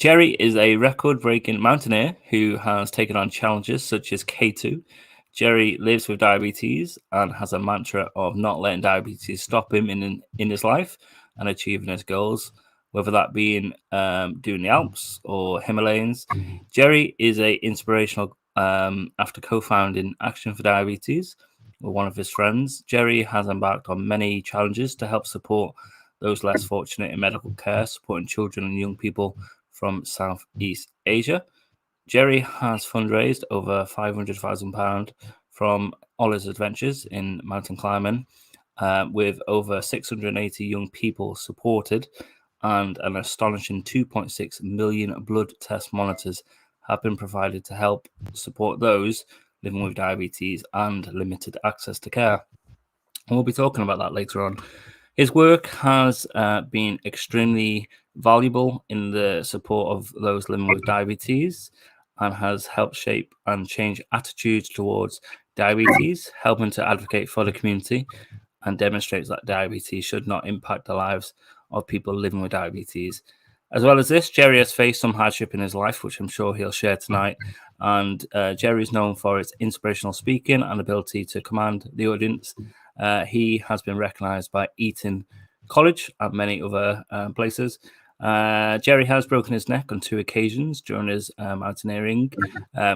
Jerry is a record-breaking mountaineer who has taken on challenges such as K2. Jerry lives with diabetes and has a mantra of not letting diabetes stop him in his life and achieving his goals, whether that being doing the Alps or Himalayas. Jerry is a inspirational after co-founding Action4Diabetes with one of his friends. Jerry has embarked on many challenges to help support those less fortunate in medical care, supporting children and young people from Southeast Asia. Jerry has fundraised over £500,000 from all his adventures in mountain climbing, with over 680 young people supported, and an astonishing 2.6 million blood test monitors have been provided to help support those living with diabetes and limited access to care. And we'll be talking about that later on. His work has been extremely valuable in the support of those living with diabetes and has helped shape and change attitudes towards diabetes, helping to advocate for the community and demonstrates that diabetes should not impact the lives of people living with diabetes. As well as this, Jerry has faced some hardship in his life, which I'm sure he'll share tonight. And Jerry is known for his inspirational speaking and ability to command the audience. He has been recognized by Eton College and many other places. Jerry has broken his neck on 2 occasions during his mountaineering.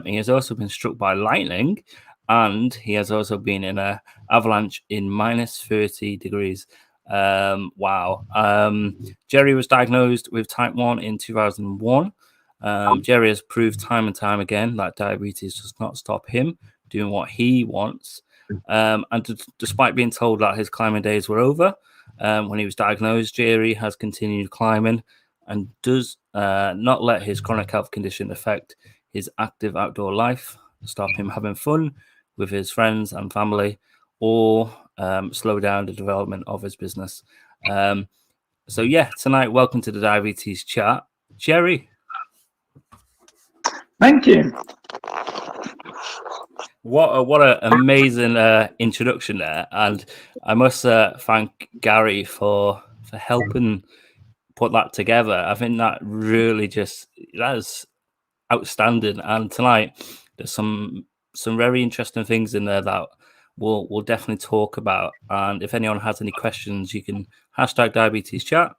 He has also been struck by lightning, and he has also been in an avalanche in minus 30 degrees. Wow. Jerry was diagnosed with type 1 in 2001. Jerry has proved time and time again that diabetes does not stop him doing what he wants. And despite being told that his climbing days were over when he was diagnosed, Jerry has continued climbing and does not let his chronic health condition affect his active outdoor life, stop him having fun with his friends and family, or slow down the development of his business. So yeah, tonight, welcome to the Diabetes Chat, Jerry. Thank you. What an amazing introduction there, and I must thank Gary for helping put that together. I think that really that is outstanding. And tonight, there's some very interesting things in there that we'll definitely talk about. And if anyone has any questions, you can hashtag Diabetes Chat,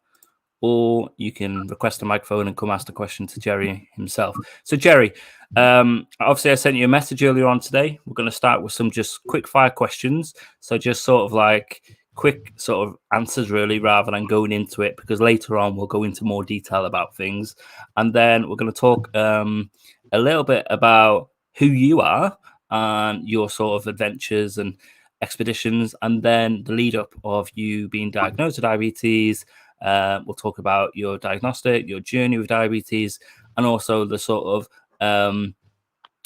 or you can request a microphone and come ask the question to Jerry himself. So Jerry, obviously I sent you a message earlier on today. We're going to start with some just quick fire questions. So just sort of like quick sort of answers really, rather than going into it, because later on we'll go into more detail about things. And then we're going to talk a little bit about who you are and your sort of adventures and expeditions, and then the lead up of you being diagnosed with diabetes. We'll talk about your diagnostic, your journey with diabetes, and also the sort of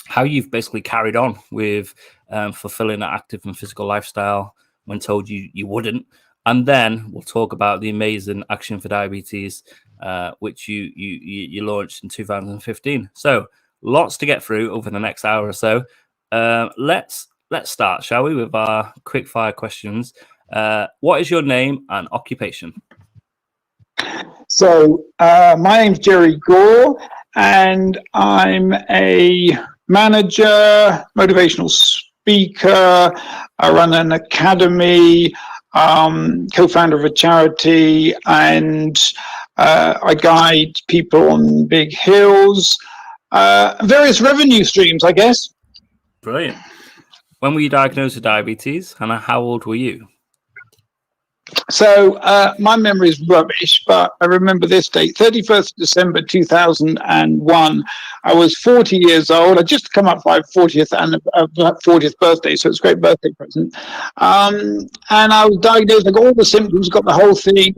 how you've basically carried on with fulfilling an active and physical lifestyle when told you wouldn't. And then we'll talk about the amazing Action4Diabetes, which you launched in 2015. So lots to get through over the next hour or so. Let's start, shall we, with our quick fire questions. What is your name and occupation? So my name's Jerry Gore, and I'm a manager, motivational speaker. I run an academy, co-founder of a charity, and I guide people on big hills, various revenue streams, I guess. Brilliant. When were you diagnosed with diabetes, and how old were you? So my memory is rubbish, but I remember this date, 31st December 2001. I was 40 years old. I just come up for my 40th birthday, so it's a great birthday present. And I was diagnosed. I got all the symptoms, got the whole thing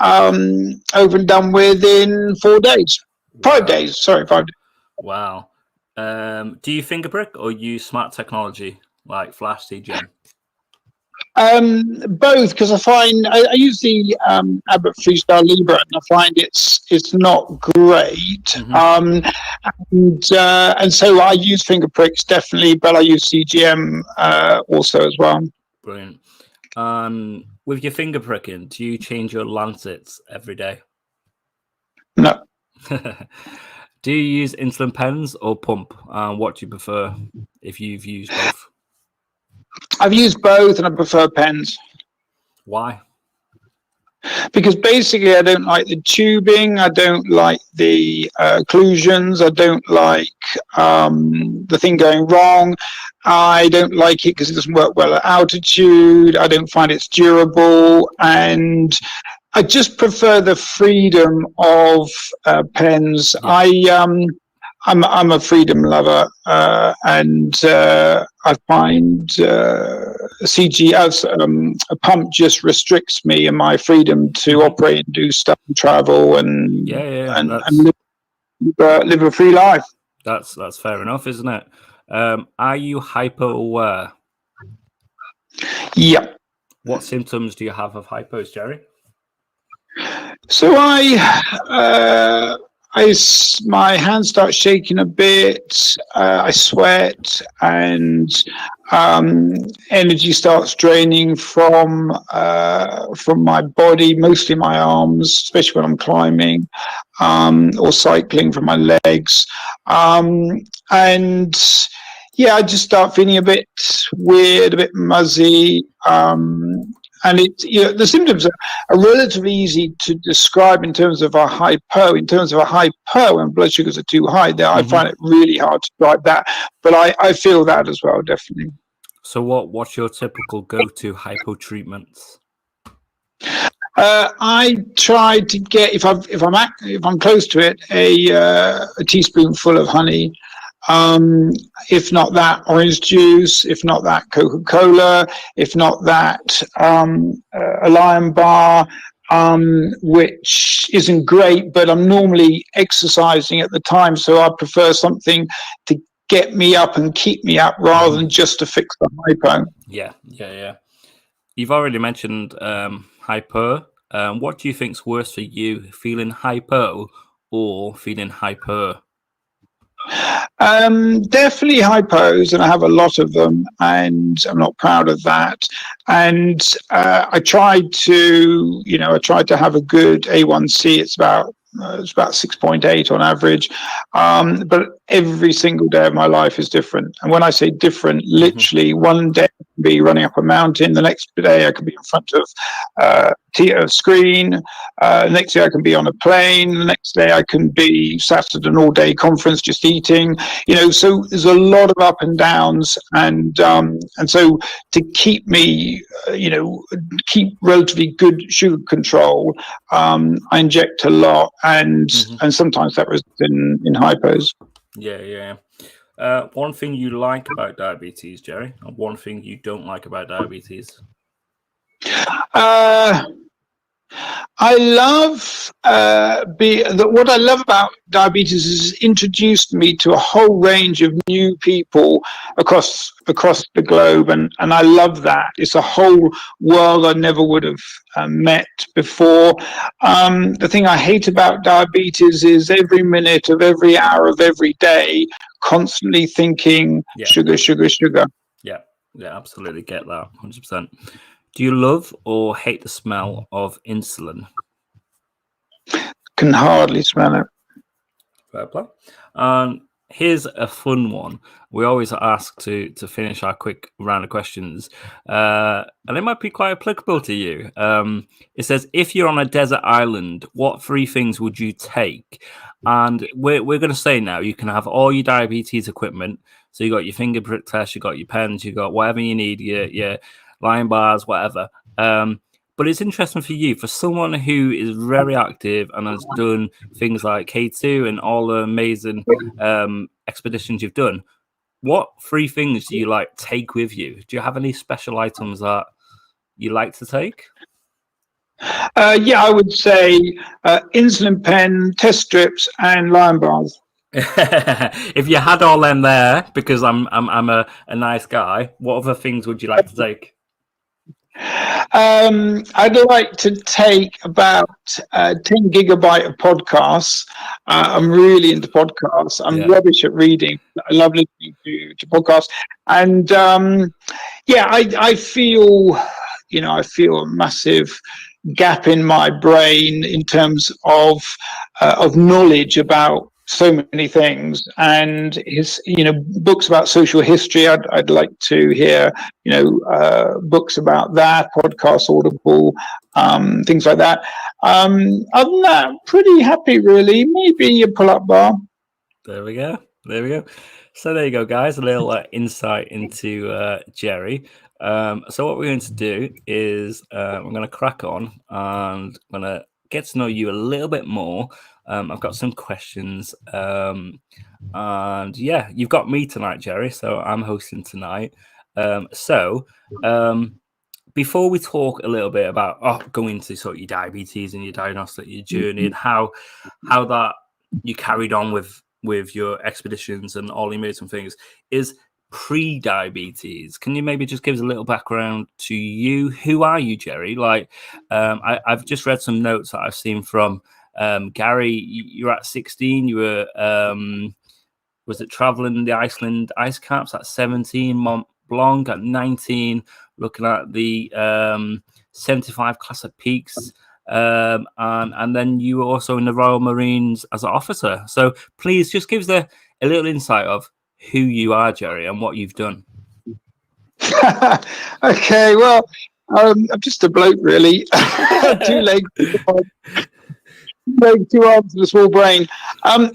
over and done with in 4 days. 5 days, sorry, 5 days. Wow. Do you finger prick or use smart technology like Flash CGM? Both, because I find I use the Abbott Freestyle Libre, and I find it's not great. Mm-hmm. And so I use finger pricks definitely, but I use CGM also as well. Brilliant. With your finger pricking, do you change your lancets every day? No. Do you use insulin pens or pump? What do you prefer if you've used both? I've used both, and I prefer pens. Why? Because basically I don't like the tubing, I don't like the occlusions, I don't like the thing going wrong, I don't like it because it doesn't work well at altitude, I don't find it's durable, and I just prefer the freedom of pens. Yeah. I'm a freedom lover, and I find CG as a pump just restricts me and my freedom to operate and do stuff and travel and live a free life. That's fair enough, isn't it? Are you hyper aware? Yeah. What symptoms do you have of hypos, Jerry? So my hands start shaking a bit. I sweat, and energy starts draining from my body, mostly my arms, especially when I'm climbing or cycling, from my legs. And yeah, I just start feeling a bit weird, a bit muzzy. And the symptoms are relatively easy to describe in terms of a hypo. In terms of a hypo, when blood sugars are too high, I find it really hard to describe that. But I feel that as well, definitely. So what's your typical go-to hypo treatments? I try to get, if I'm close to it, a teaspoonful of honey. If not that, orange juice. If not that, Coca-Cola. If not that, a Lion Bar, which isn't great, but I'm normally exercising at the time, so I prefer something to get me up and keep me up rather than just to fix the hypo. Yeah. You've already mentioned hyper. What do you think's worse for you, feeling hypo or feeling hyper? Definitely hypos, and I have a lot of them, and I'm not proud of that. And I tried to have a good A1C. It's about 6.8 on average, but every single day of my life is different. And when I say different, literally one day I can be running up a mountain, the next day I could be in front of a screen, next day I can be on a plane, the next day I can be sat at an all-day conference just eating. So there's a lot of up and downs, and so to keep me, keep relatively good sugar control, I inject a lot. And sometimes that results in hypos. Yeah. One thing you like about diabetes, Jerry, and one thing you don't like about diabetes? I love what I love about diabetes is it's introduced me to a whole range of new people across the globe, and I love that. It's a whole world I never would have met before. The thing I hate about diabetes is every minute of every hour of every day, constantly thinking sugar. Yeah, absolutely get that, 100%. Do you love or hate the smell of insulin? Can hardly smell it. Fair play. And here's a fun one. We always ask to finish our quick round of questions, and it might be quite applicable to you. It says, if you're on a desert island, what 3 things would you take? And we're going to say now you can have all your diabetes equipment. So you got your finger prick test, you got your pens, you got whatever you need, your Lion Bars, whatever. But it's interesting for you, for someone who is very active and has done things like K2 and all the amazing expeditions you've done. What 3 things do you take with you? Do you have any special items that you like to take? I would say insulin pen, test strips, and Lion Bars. If you had all them there, because I'm a nice guy, what other things would you like to take? I'd like to take about 10 gigabyte of podcasts. I'm really into podcasts. I'm rubbish at reading. I love listening to podcasts. And I feel, I feel a massive gap in my brain in terms of knowledge about so many things. And his, books about social history, I'd like to hear, books about that, podcasts, Audible, things like that. Other than that, pretty happy, really. Maybe a pull-up bar. There we go. There we go. So there you go, guys. A little insight into Jerry. So what we're going to do is we're going to crack on and I'm going to get to know you a little bit more. I've got some questions. And yeah, you've got me tonight, Jerry. So I'm hosting tonight. Before we talk a little bit about going into sort of your diabetes and your diagnostic, your journey, and how that you carried on with your expeditions and all the amazing things, is pre-diabetes. Can you maybe just give us a little background to you? Who are you, Jerry? Like, I've just read some notes that I've seen from Gary. You're at 16. You were was it traveling the Iceland ice caps at 17? Mont Blanc at 19. Looking at the 75 Classic Peaks. And then you were also in the Royal Marines as an officer. So please just give us a little insight of who you are, Jerry, and what you've done. Okay, well, I'm just a bloke, really. 2 legs, 2 arms, and a small brain.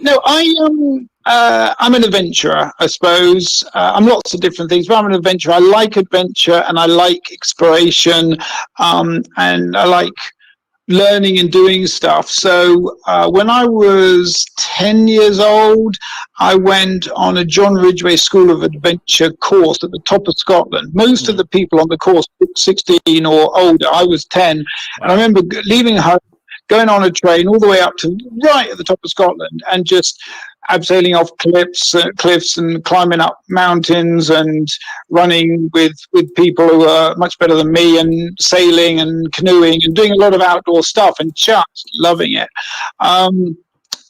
No, I'm an adventurer, I suppose. I'm lots of different things, but I'm an adventurer. I like adventure and I like exploration, and I like learning and doing stuff. So when I was 10 years old, I went on a John Ridgway School of Adventure course at the top of Scotland. Most of the people on the course were 16 or older. I was 10. Wow. And I remember leaving home, going on a train all the way up to right at the top of Scotland and just abseiling off cliffs and climbing up mountains and running with people who are much better than me and sailing and canoeing and doing a lot of outdoor stuff and just loving it.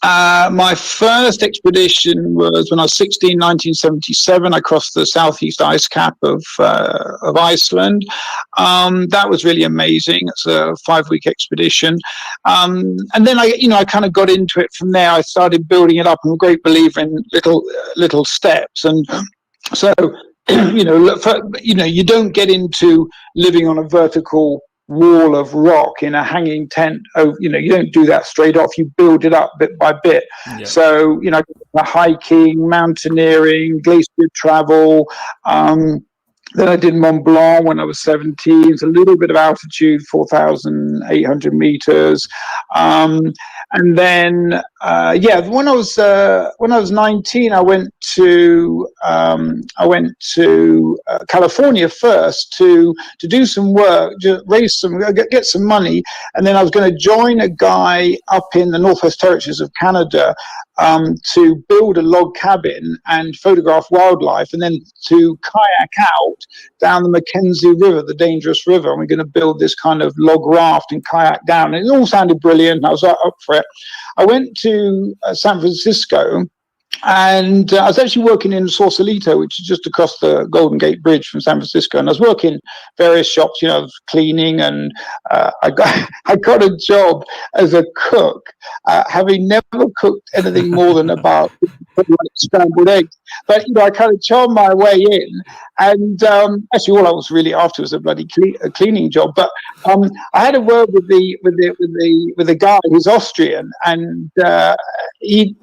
My first expedition was when I was 16, 1977. I crossed the southeast ice cap of Iceland. That was really amazing. It's a 5-week expedition. And then I kind of got into it from there. I started building it up. I'm a great believer in little steps. And so, you don't get into living on a vertical wall of rock in a hanging tent. You don't do that straight off. You build it up bit by bit. Yeah. So, hiking, mountaineering, glacier travel. Then I did Mont Blanc when I was 17. It's a little bit of altitude, 4,800 meters. And then, when I was 19, I went to California first to do some work, get some money, and then I was going to join a guy up in the Northwest Territories of Canada to build a log cabin and photograph wildlife, and then to kayak out down the Mackenzie River, the dangerous river. And we're going to build this kind of log raft and kayak down. And it all sounded brilliant. I was up for it. I went to San Francisco, and I was actually working in Sausalito, which is just across the Golden Gate Bridge from San Francisco. And I was working various shops, cleaning, and I got a job as a cook, having never cooked anything more than about scrambled eggs. But I kind of charmed my way in, and actually all I was really after was a bloody cleaning job. But I had a word with the guy who's Austrian, and he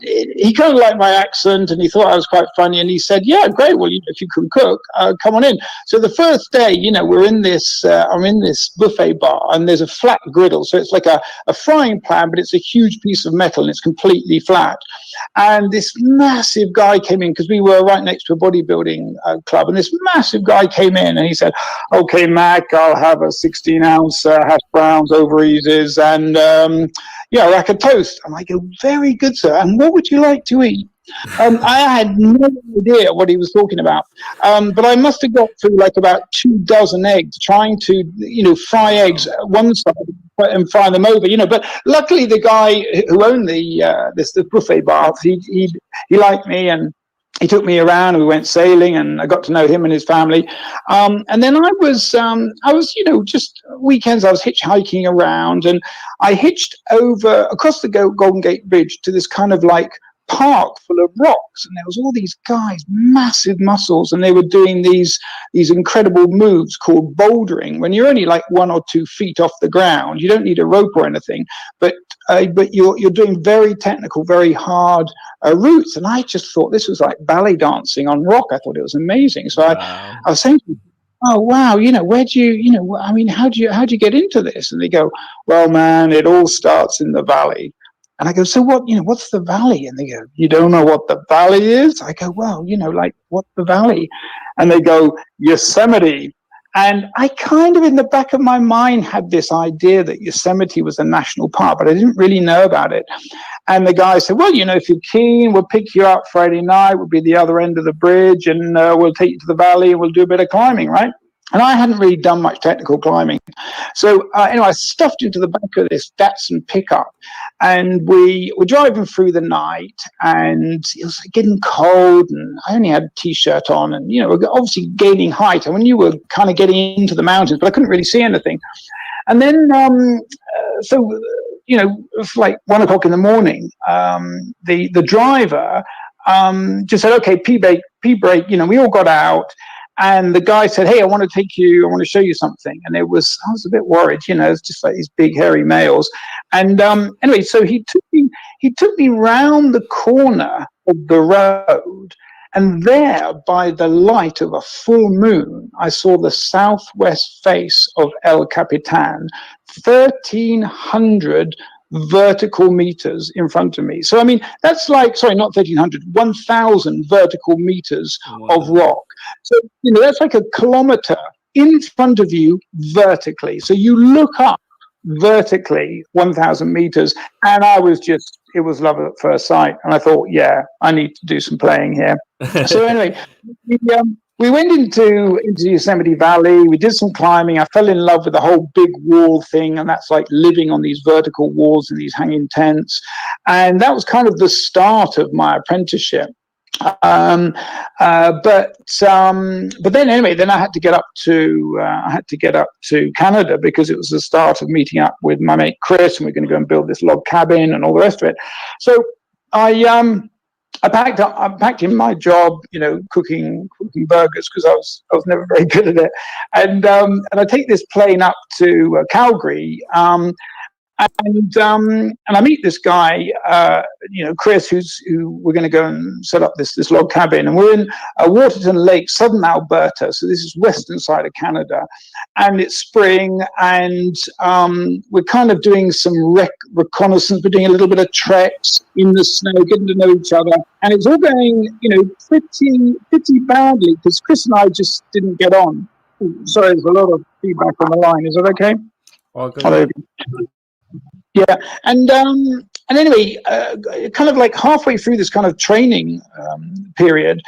kind of liked my accent, and he thought I was quite funny, and he said, "Yeah, great. Well, if you can cook, come on in." So the first day, we're in this. I'm in this buffet bar, and there's a flat griddle, so it's like a frying pan, but it's a huge piece of metal, and it's completely flat. And this massive guy came in, because we were right next to a bodybuilding club, and this massive guy came in, and he said, "Okay, Mac, I'll have a 16-ounce hash browns, over eases, and a rack of toast." I'm like, "Very good, sir. And what would you like to eat?" I had no idea what he was talking about, but I must have got through like about 24 eggs, trying to fry eggs one side and fry them over, But luckily, the guy who owned the buffet bar, he liked me, and he took me around and we went sailing and I got to know him and his family. And then I was, just weekends I was hitchhiking around, and I hitched over across the Golden Gate Bridge to this kind of like park full of rocks, and there was all these guys, massive muscles, and they were doing these incredible moves called bouldering. When you're only like 1 or 2 feet off the ground, you don't need a rope or anything, but you're doing very technical, very hard routes. And I just thought this was like ballet dancing on rock. I thought it was amazing. So Wow. I was saying, oh wow, where do you, I mean, how do you get into this? And they go, well, man, it all starts in the valley. And I go, so what, what's the valley? And they go, you don't know what the valley is? I go, well, like, what's the valley? And they go, Yosemite. And I kind of, in the back of my mind, had this idea that Yosemite was a national park, but I didn't really know about it. And the guy said, well, if you're keen, we'll pick you up Friday night. We'll be the other end of the bridge, and we'll take you to the valley, and we'll do a bit of climbing, right? And I hadn't really done much technical climbing. So anyway, I stuffed into the back of this Datsun pickup, and we were driving through the night, and it was getting cold, and I only had a T-shirt on, and, we're obviously gaining height. And when you were kind of getting into the mountains, but I couldn't really see anything. And then, it was like 1 o'clock in the morning. The driver just said, okay, P-brake, we all got out. And the guy said, hey, I want to show you something. And I was a bit worried, it's just like these big hairy males. And anyway, so he took me round the corner of the road. And there, by the light of a full moon, I saw the southwest face of El Capitan, 1,300 vertical meters in front of me. So, I mean, that's like, sorry, not 1,300, 1,000 vertical meters of rock. So, that's like a kilometer in front of you vertically. So you look up vertically 1,000 meters, and it was love at first sight. And I thought, yeah, I need to do some playing here. So anyway, we went into Yosemite Valley. We did some climbing. I fell in love with the whole big wall thing, and that's like living on these vertical walls in these hanging tents. And that was kind of the start of my apprenticeship. But then anyway, then I had to get up to Canada, because it was the start of meeting up with my mate Chris, and we're going to go and build this log cabin and all the rest of it. So I packed in my job, cooking burgers, because I was never very good at it. And I take this plane up to Calgary, and I meet this guy, Chris, who we're going to go and set up this log cabin. And we're in Waterton Lake, southern Alberta. So this is western side of Canada. And it's spring, and we're kind of doing some reconnaissance. We're doing a little bit of treks in the snow, getting to know each other. And it's all going, pretty badly, because Chris and I just didn't get on. Sorry, there's a lot of feedback on the line. Is that okay? All good. Yeah, and anyway, kind of like halfway through this kind of training period,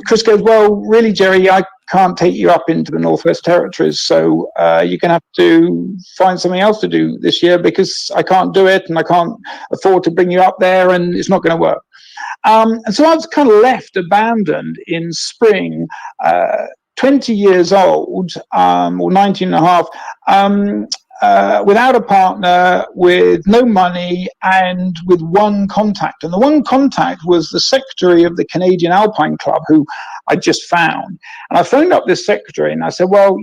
Chris goes, well, really, Jerry, I can't take you up into the Northwest Territories, so you're going to have to find something else to do this year, because I can't do it, and I can't afford to bring you up there, and it's not going to work. And so I was kind of left abandoned in spring, 20 years old, or 19 and a half, without a partner, with no money, and with one contact. And the one contact was the secretary of the Canadian Alpine Club, who I just found. And I phoned up this secretary, and I said, well,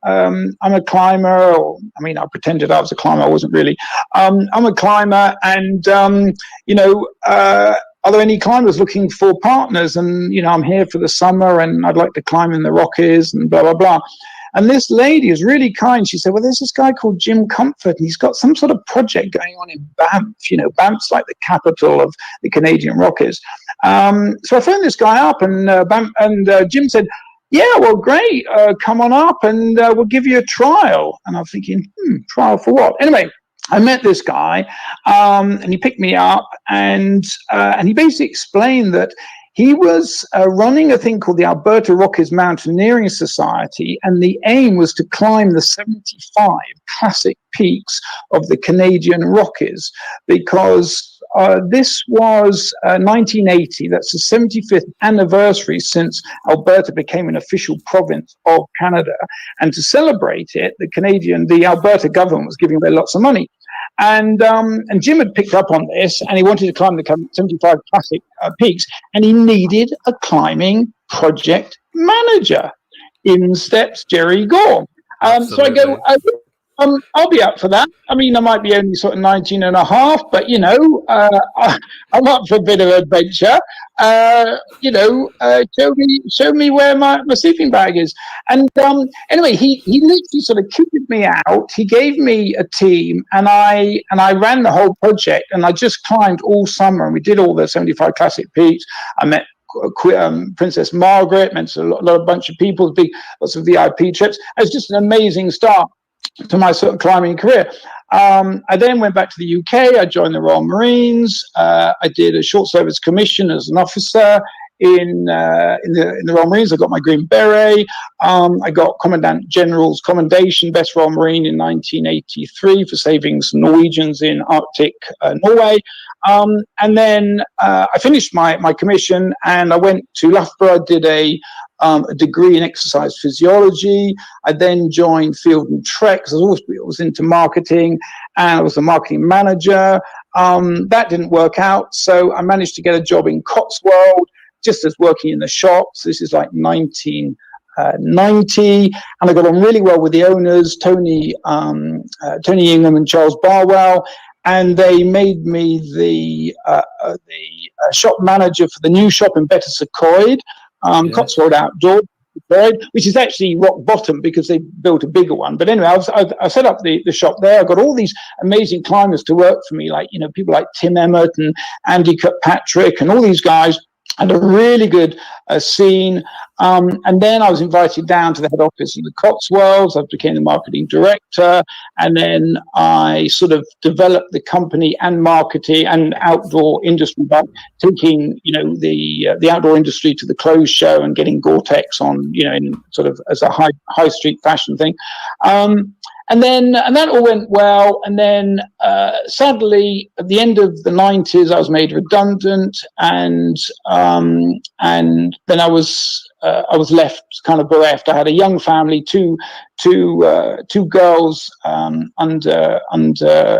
I'm a climber, I pretended I was a climber. I wasn't really. I'm a climber, and, are there any climbers looking for partners? And, I'm here for the summer, and I'd like to climb in the Rockies, and blah, blah, blah. And this lady is really kind. She said, well, there's this guy called Jim Comfort, and he's got some sort of project going on in Banff. Banff's like the capital of the Canadian Rockies. So I phoned this guy up, and Jim said, yeah, well, great. Come on up, and we'll give you a trial. And I'm thinking, trial for what? Anyway, I met this guy, and he picked me up, and he basically explained that he was running a thing called the Alberta Rockies Mountaineering Society, and the aim was to climb the 75 classic peaks of the Canadian Rockies, because this was 1980. That's the 75th anniversary since Alberta became an official province of Canada. And to celebrate it, the Alberta government was giving away lots of money. And Jim had picked up on this, and he wanted to climb the 75 classic peaks, and he needed a climbing project manager. In steps Jerry Gore. So I go, I'll be up for that. I mean, I might be only sort of 19 and a half, but, I'm up for a bit of adventure. Show me where my sleeping bag is. And anyway, he literally sort of kitted me out. He gave me a team, and I ran the whole project, and I just climbed all summer, and we did all the 75 classic peaks. I met Princess Margaret, met a bunch of people, lots of VIP trips. It was just an amazing start to my sort of climbing career. I then went back to the UK. I joined the Royal Marines. I did a short service commission as an officer in the Royal Marines. I got my Green Beret. I got Commandant General's Commendation, Best Royal Marine in 1983 for saving some Norwegians in Arctic Norway. And then I finished my commission, and I went to Loughborough, did a degree in exercise physiology. I then joined Field and Trek, because I was into marketing, and I was a marketing manager. That didn't work out, so I managed to get a job in Cotswold, just as working in the shops. This is like 1990, and I got on really well with the owners, Tony Ingham and Charles Barwell. And they made me the shop manager for the new shop in Betws-y-Coed, Cotswold Outdoor, which is actually rock bottom because they built a bigger one. But anyway, I set up the shop there. I got all these amazing climbers to work for me, like people like Tim Emmett and Andy Kirkpatrick and all these guys. And a really good scene. And then I was invited down to the head office in the Cotswolds. I became the marketing director. And then I sort of developed the company and marketing and outdoor industry by taking, the outdoor industry to the clothes show and getting Gore-Tex on, in sort of as a high street fashion thing. And that all went well. And then sadly, at the end of the 90s, I was made redundant, and then I was left kind of bereft. I had a young family, two girls under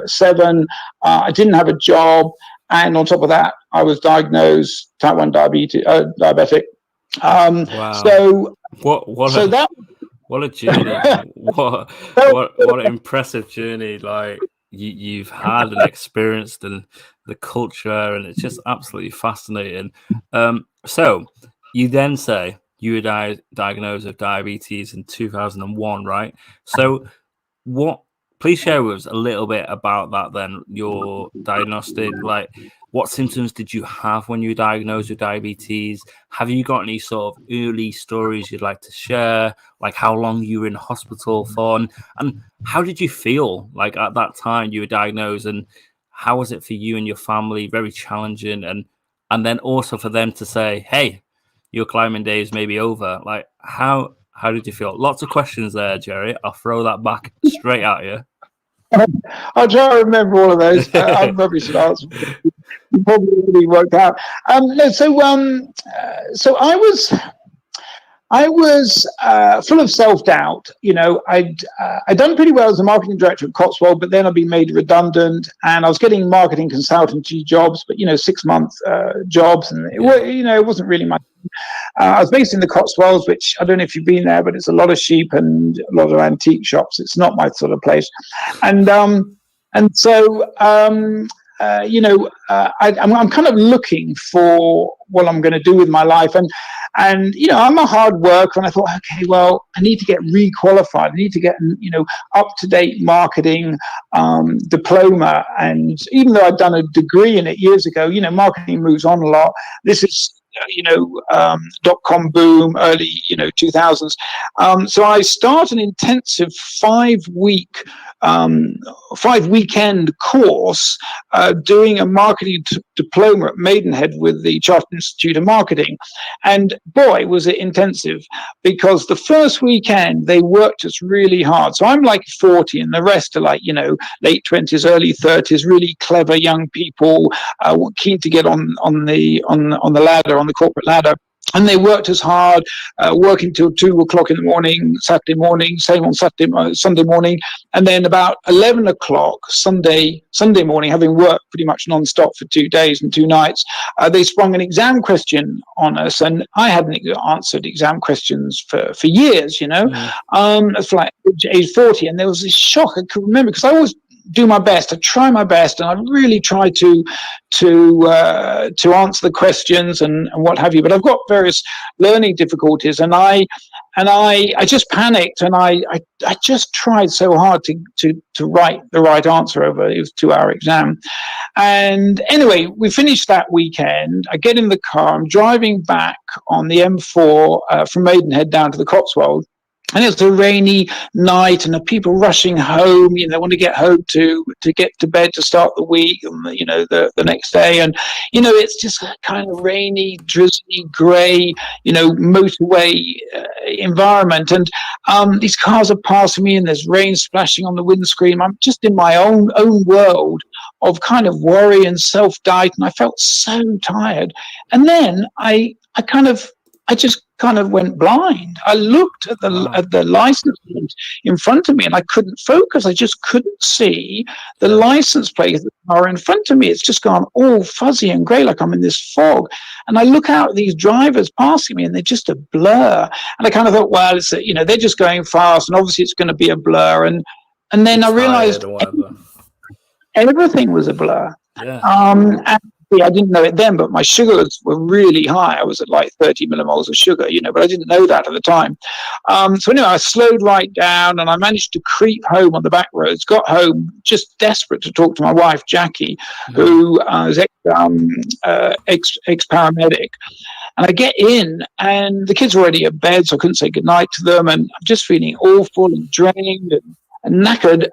7. I didn't have a job, and on top of that, I was diagnosed type 1 diabetic. Wow. So what a journey! what an impressive journey! Like you've had and experienced, and the culture, and it's just absolutely fascinating. So you then say you were diagnosed with diabetes in 2001, right? So please share with us a little bit about that then, your diagnostic, like what symptoms did you have when you were diagnosed with diabetes? Have you got any sort of early stories you'd like to share? Like how long you were in hospital for, and how did you feel like at that time you were diagnosed, and how was it for you and your family? Very challenging, and then also for them to say, hey, your climbing days may be over. Like how did you feel? Lots of questions there, Jerry. I'll throw that back straight at you. I'll try to remember all of those. I'm rubbish at answering. You probably already worked out. So I was full of self-doubt. I'd done pretty well as a marketing director at Cotswold, but then I'd been made redundant, and I was getting marketing consultancy jobs, but 6-month jobs, and it wasn't really my. I was based in the Cotswolds, which I don't know if you've been there, but it's a lot of sheep and a lot of antique shops. It's not my sort of place, and so I'm kind of looking for what I'm going to do with my life, and I'm a hard worker, and I thought, okay, well, I need to get re-qualified. I need to get up-to-date marketing diploma, and even though I'd done a degree in it years ago, marketing moves on a lot. This is .com boom, early 2000s. So I start an intensive 5-week 5-weekend course doing a marketing diploma at Maidenhead with the Chartered Institute of Marketing. And boy, was it intensive, because the first weekend they worked us really hard. So I'm like 40 and the rest are like, late 20s, early 30s, really clever young people, keen to get on the ladder, on the corporate ladder. And they worked as hard, working till 2 o'clock in the morning, Saturday morning, same on Sunday morning. And then about 11 o'clock Sunday morning, having worked pretty much non-stop for 2 days and 2 nights, they sprung an exam question on us. And I hadn't answered exam questions for years, That's like age 40. And there was this shock. I could remember, because I always do my best. I try my best, and I really try to answer the questions and what have you. But I've got various learning difficulties, and I just panicked, and I just tried so hard to write the right answer over. It was a 2-hour exam, and anyway, we finished that weekend. I get in the car. I'm driving back on the M4 from Maidenhead down to the Cotswolds. And it was a rainy night, and the people rushing home. They want to get home to get to bed to start the week, and the next day. And it's just a kind of rainy, drizzly, grey, motorway environment. And these cars are passing me, and there's rain splashing on the windscreen. I'm just in my own world of kind of worry and self-doubt, and I felt so tired. And then I just kind of went blind. I looked at the license plate in front of me, and I couldn't focus. I just couldn't see the license plate of the car in front of me. It's just gone all fuzzy and grey, like I'm in this fog. And I look out at these drivers passing me, and they're just a blur. And I kind of thought, well, it's they're just going fast, and obviously it's going to be a blur. And then I realised everything was a blur. Yeah. And I didn't know it then, but my sugars were really high. I was at like 30 millimoles of sugar, but I didn't know that at the time. So anyway, I slowed right down, and I managed to creep home on the back roads. Got home just desperate to talk to my wife, Jackie, who is ex-paramedic. And I get in, and the kids were already at bed, so I couldn't say goodnight to them. And I'm just feeling awful and drained and knackered.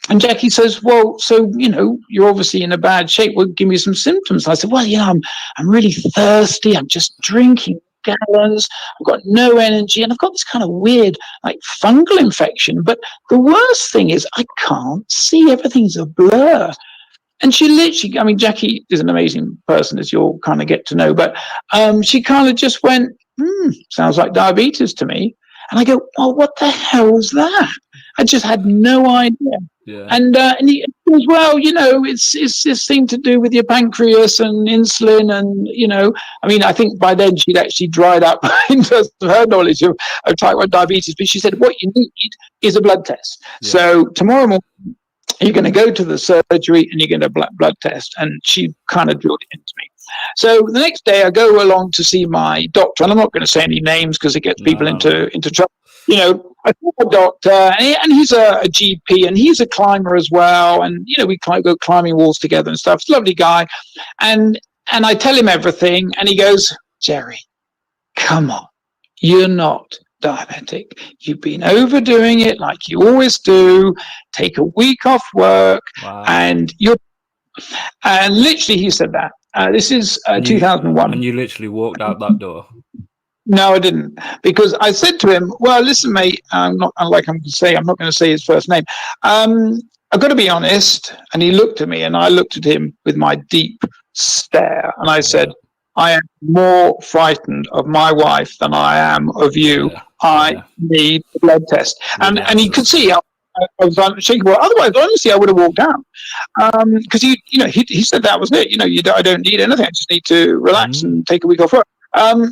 And Jackie says, well, so, you're obviously in a bad shape. Well, give me some symptoms. And I said, well, I'm really thirsty. I'm just drinking gallons. I've got no energy. And I've got this kind of weird, like, fungal infection. But the worst thing is I can't see. Everything's a blur. And she literally, Jackie is an amazing person, as you'll kind of get to know. But she kind of just went, sounds like diabetes to me. And I go, oh, what the hell was that? I just had no idea. Yeah. And he goes, well, it's this thing to do with your pancreas and insulin, and I think by then she'd actually dried up in terms of her knowledge of type 1 diabetes. But she said, what you need is a blood test. Yeah. So tomorrow morning you're going to go to the surgery and you're going to blood test. And she kind of drilled it into me. So the next day I go along to see my doctor, and I'm not going to say any names because it gets people into trouble. I saw a doctor, and he's a GP, and he's a climber as well. And, we go climbing walls together and stuff. He's a lovely guy. And I tell him everything, and he goes, Jerry, come on, you're not diabetic. You've been overdoing it like you always do. Take a week off work, and you're... And literally he said that. This is 2001. And you literally walked out that door. No, I didn't, because I said to him, well, listen, mate, I'm not going to say his first name. I've got to be honest. And he looked at me, and I looked at him with my deep stare. And I said, I am more frightened of my wife than I am of you. Yeah. I need a blood test. And he could see I was unshakable. Otherwise, honestly, I would have walked out. Because he said that was it. I don't need anything. I just need to relax and take a week off work.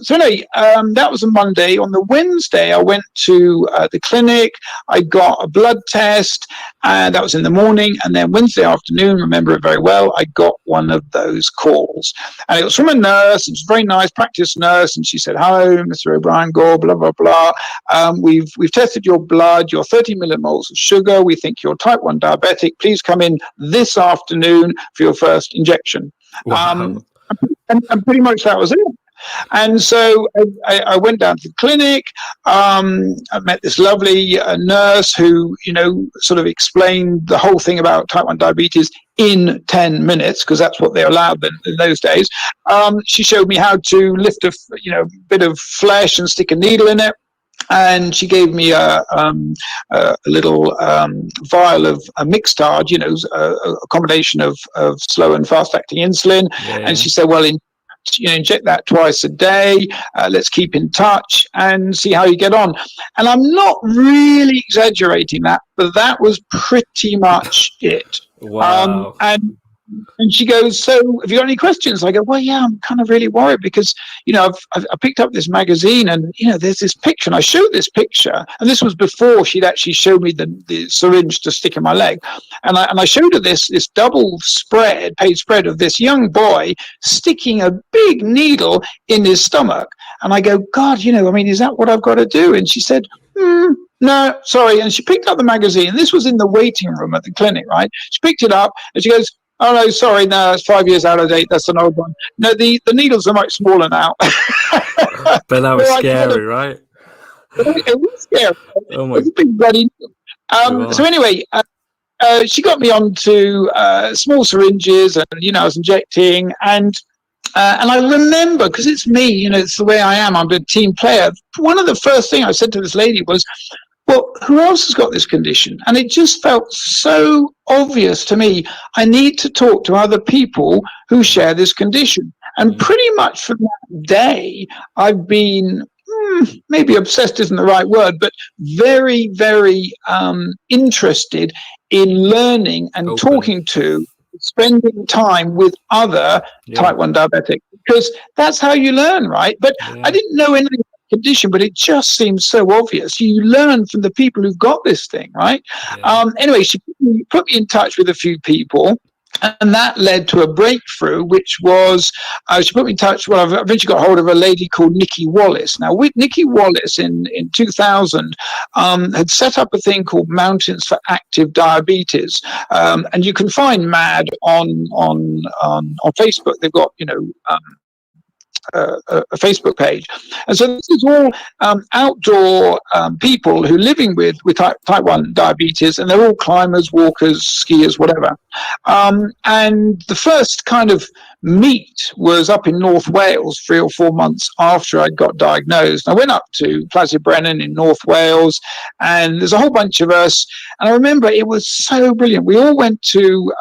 So anyway, that was a Monday. On the Wednesday, I went to the clinic. I got a blood test, and that was in the morning. And then Wednesday afternoon, remember it very well, I got one of those calls. And it was from a nurse. It was a very nice practice nurse. And she said, hello, Mr. O'Brien Gore, blah, blah, blah. We've tested your blood. You're 30 millimoles of sugar. We think you're type 1 diabetic. Please come in this afternoon for your first injection. Wow. And pretty much that was it. And so I went down to the clinic. I met this lovely nurse who, sort of explained the whole thing about type 1 diabetes in 10 minutes, because that's what they allowed in those days. She showed me how to lift a bit of flesh and stick a needle in it. And she gave me a little vial of a Mixtard, a combination of slow and fast-acting insulin. Yeah. And she said, well, inject that twice a day. Let's keep in touch and see how you get on. And I'm not really exaggerating that, but that was pretty much it. Wow. And she goes, so have you got any questions? I go, well, yeah, I'm kind of really worried because, I picked up this magazine and, there's this picture. And I showed this picture. And this was before she'd actually showed me the syringe to stick in my leg. And I showed her this double page spread of this young boy sticking a big needle in his stomach. And I go, God, is that what I've got to do? And she said, no, sorry. And she picked up the magazine. And this was in the waiting room at the clinic, right? She picked it up and she goes, oh, no, sorry, no, it's 5 years out of date. That's an old one. No, the needles are much smaller now. But that was scary, right? It was scary. Oh my. It was a big bloody needle. So anyway, she got me onto small syringes and, I was injecting. And I remember, because it's me, it's the way I am. I'm a team player. One of the first things I said to this lady was, well, who else has got this condition? And it just felt so obvious to me. I need to talk to other people who share this condition. And pretty much from that day, I've been, maybe obsessed isn't the right word, but very, very interested in learning and talking to, spending time with other type 1 diabetics, because that's how you learn, right? But I didn't know anything condition, but it just seems so obvious. You learn from the people who've got this thing, right? Anyway, she put me in touch with a few people, and that led to a breakthrough, which was she put me in touch. Well, I've eventually got hold of a lady called Nikki Wallace. Now, with Nikki Wallace in 2000, had set up a thing called Mountains for Active Diabetes, and you can find MAD on Facebook. They've got a Facebook page. And so this is all outdoor people who are living with type 1 diabetes, and they're all climbers, walkers, skiers, whatever. And the first kind of meet was up in North Wales 3 or 4 months after I got diagnosed. I went up to Plasy Brennan in North Wales, and there's a whole bunch of us. And I remember it was so brilliant. We all went to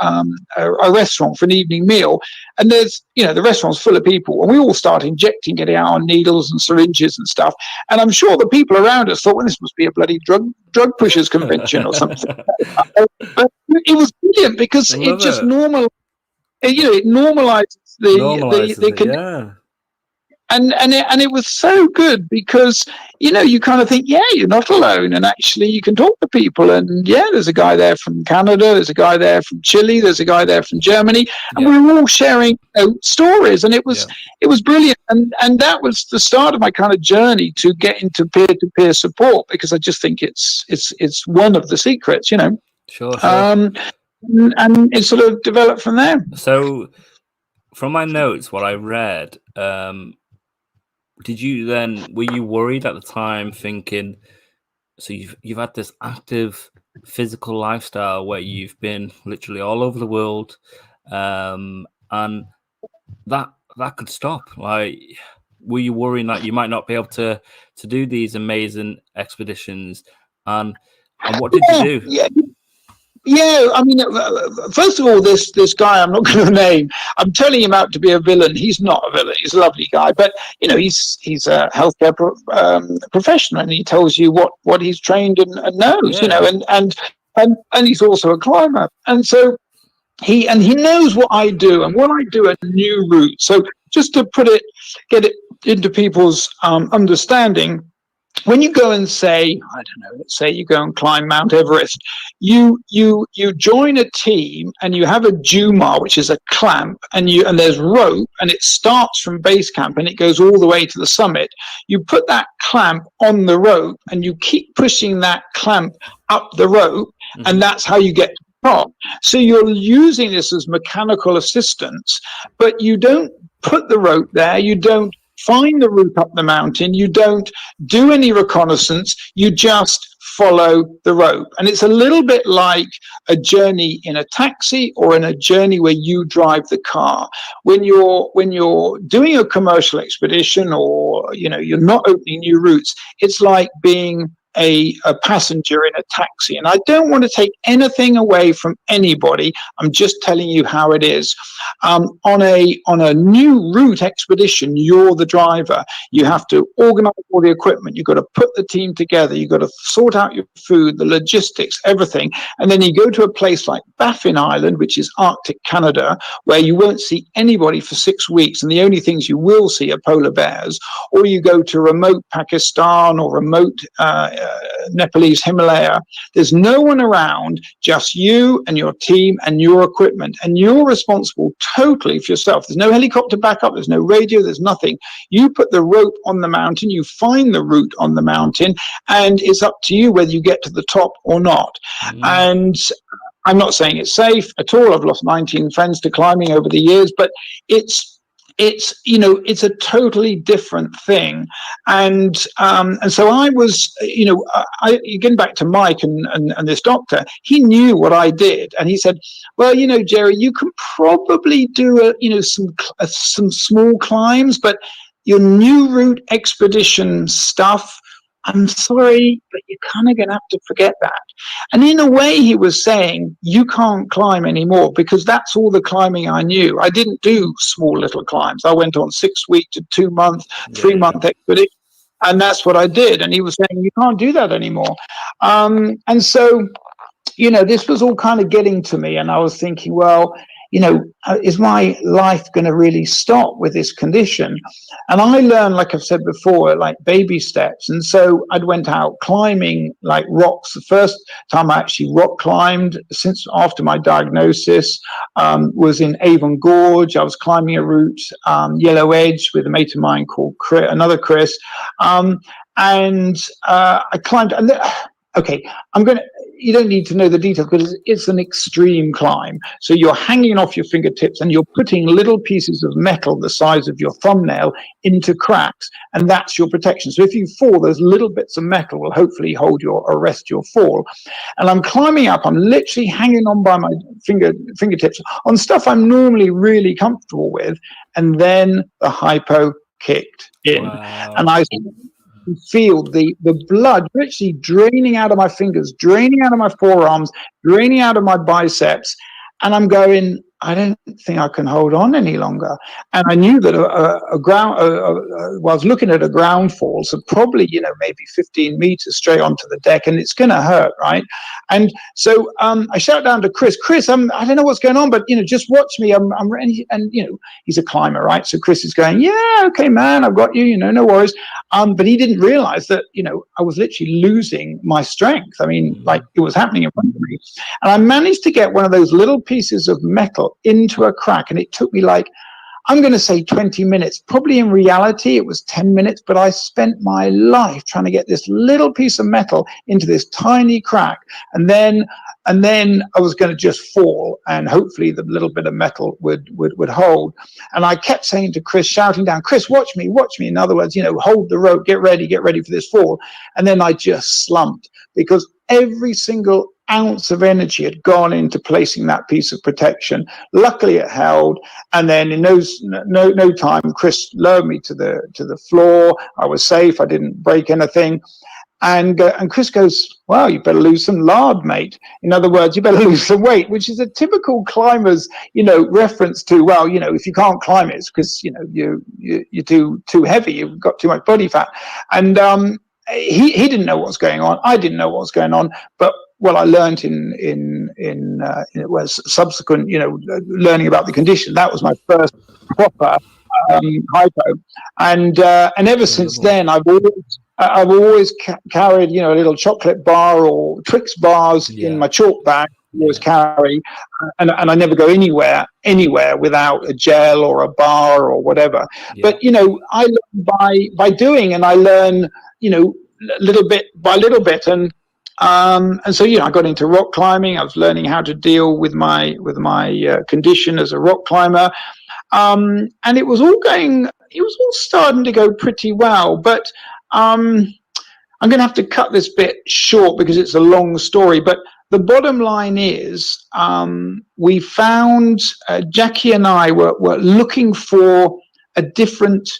a restaurant for an evening meal, and there's, the restaurant's full of people, and we all start injecting, getting out on needles and syringes and stuff. And I'm sure the people around us thought, well, this must be a bloody drug pushers convention or something. But it was brilliant because it just it normalizes the condition. And it was so good because, you kind of think, you're not alone. And actually you can talk to people. And there's a guy there from Canada. There's a guy there from Chile. There's a guy there from Germany. And we were all sharing stories. And it was brilliant. And that was the start of my kind of journey to get into peer-to-peer support, because I just think it's one of the secrets, Sure. And it sort of developed from there. So from my notes, what I read, were you worried at the time, thinking, so you've had this active physical lifestyle where you've been literally all over the world, and that could stop? Like, were you worrying that you might not be able to do these amazing expeditions? And what did you do? Yeah, I mean, first of all, this guy I'm not going to name, I'm turning him out to be a villain. He's not a villain. He's a lovely guy, but he's a healthcare professional, and he tells you what he's trained and knows. And he's also a climber, and so he knows what I do, and what I do a new route. So just to get it into people's understanding. When you go and say, I don't know, let's say you go and climb Mount Everest, you join a team and you have a Jumar, which is a clamp, and there's rope, and it starts from base camp and it goes all the way to the summit. You put that clamp on the rope and you keep pushing that clamp up the rope, and that's how you get to the top. So you're using this as mechanical assistance, but you don't put the rope there, you don't find the route up the mountain. You don't do any reconnaissance. You just follow the rope. And it's a little bit like a journey in a taxi or in a journey where you drive the car. When you're doing a commercial expedition, or you're not opening new routes, it's like being a passenger in a taxi. And I don't want to take anything away from anybody. I'm just telling you how it is. On a new route expedition, you're the driver. You have to organize all the equipment. You've got to put the team together. You've got to sort out your food, the logistics, everything. And then you go to a place like Baffin Island, which is Arctic Canada, where you won't see anybody for 6 weeks. And the only things you will see are polar bears. Or you go to remote Pakistan or remote Nepalese Himalaya. There's no one around, just you and your team and your equipment, and you're responsible totally for yourself. There's no helicopter backup, there's no radio, there's nothing. You put the rope on the mountain, you find the route on the mountain, and it's up to you whether you get to the top or not. And I'm not saying it's safe at all. I've lost 19 friends to climbing over the years, but it's it's a totally different thing. And so I was, getting back to Mike and this doctor, he knew what I did. And he said, well, Jerry, you can probably do some small climbs, but your new route expedition stuff, I'm sorry, but you're kind of going to have to forget that. And in a way, he was saying, you can't climb anymore, because that's all the climbing I knew. I didn't do small little climbs. I went on 6 week to 2 month, 3 month expedition. And that's what I did. And he was saying, you can't do that anymore. And so, this was all kind of getting to me. And I was thinking, well, is my life going to really stop with this condition? And I learned, like I've said before, like baby steps. And so I went out climbing like rocks. The first time I actually rock climbed since after my diagnosis was in Avon Gorge. I was climbing a route, Yellow Edge, with a mate of mine called Chris. And I climbed. And okay, you don't need to know the details, because it's an extreme climb. So you're hanging off your fingertips and you're putting little pieces of metal the size of your thumbnail into cracks, and that's your protection. So if you fall, those little bits of metal will hopefully arrest your fall. And I'm climbing up, I'm literally hanging on by my fingertips on stuff I'm normally really comfortable with, and then the hypo kicked in. Wow. And I feel the blood literally draining out of my fingers, draining out of my forearms, draining out of my biceps. And I'm going, I don't think I can hold on any longer. And I knew that I was looking at a ground fall, so probably, maybe 15 meters straight onto the deck, and it's going to hurt, right? And so I shout down to Chris, I don't know what's going on, but, just watch me. I'm ready. And, he's a climber, right? So Chris is going, yeah, okay, man, I've got you, no worries. But he didn't realize that, I was literally losing my strength. I mean, like, it was happening in front of me. And I managed to get one of those little pieces of metal into a crack, and it took me like, I'm going to say 20 minutes. Probably in reality it was 10 minutes, but I spent my life trying to get this little piece of metal into this tiny crack, and then I was going to just fall, and hopefully the little bit of metal would hold. And I kept saying to Chris, shouting down, Chris, watch me. In other words, hold the rope, get ready for this fall. And then I just slumped, because every single ounce of energy had gone into placing that piece of protection. Luckily it held, and then in no time Chris lowered me to the floor. I was safe, I didn't break anything. And Chris goes, well, you better lose some lard, mate. In other words, you better lose some weight, which is a typical climber's, reference to, well, if you can't climb, it's because, you're too heavy, you've got too much body fat. And he didn't know what was going on. I didn't know what was going on. But what I learned in subsequent, learning about the condition, that was my first proper hypo. And ever since then, I've always carried, a little chocolate bar or Twix bars in my chalk bag. Always carry, and I never go anywhere without a gel or a bar or whatever. But I learn by doing, and I learn little bit by little bit, and so I got into rock climbing. I was learning how to deal with my condition as a rock climber, and it was all going it was all starting to go pretty well. But I'm going to have to cut this bit short because it's a long story. But the bottom line is, we found, Jackie and I were looking for a different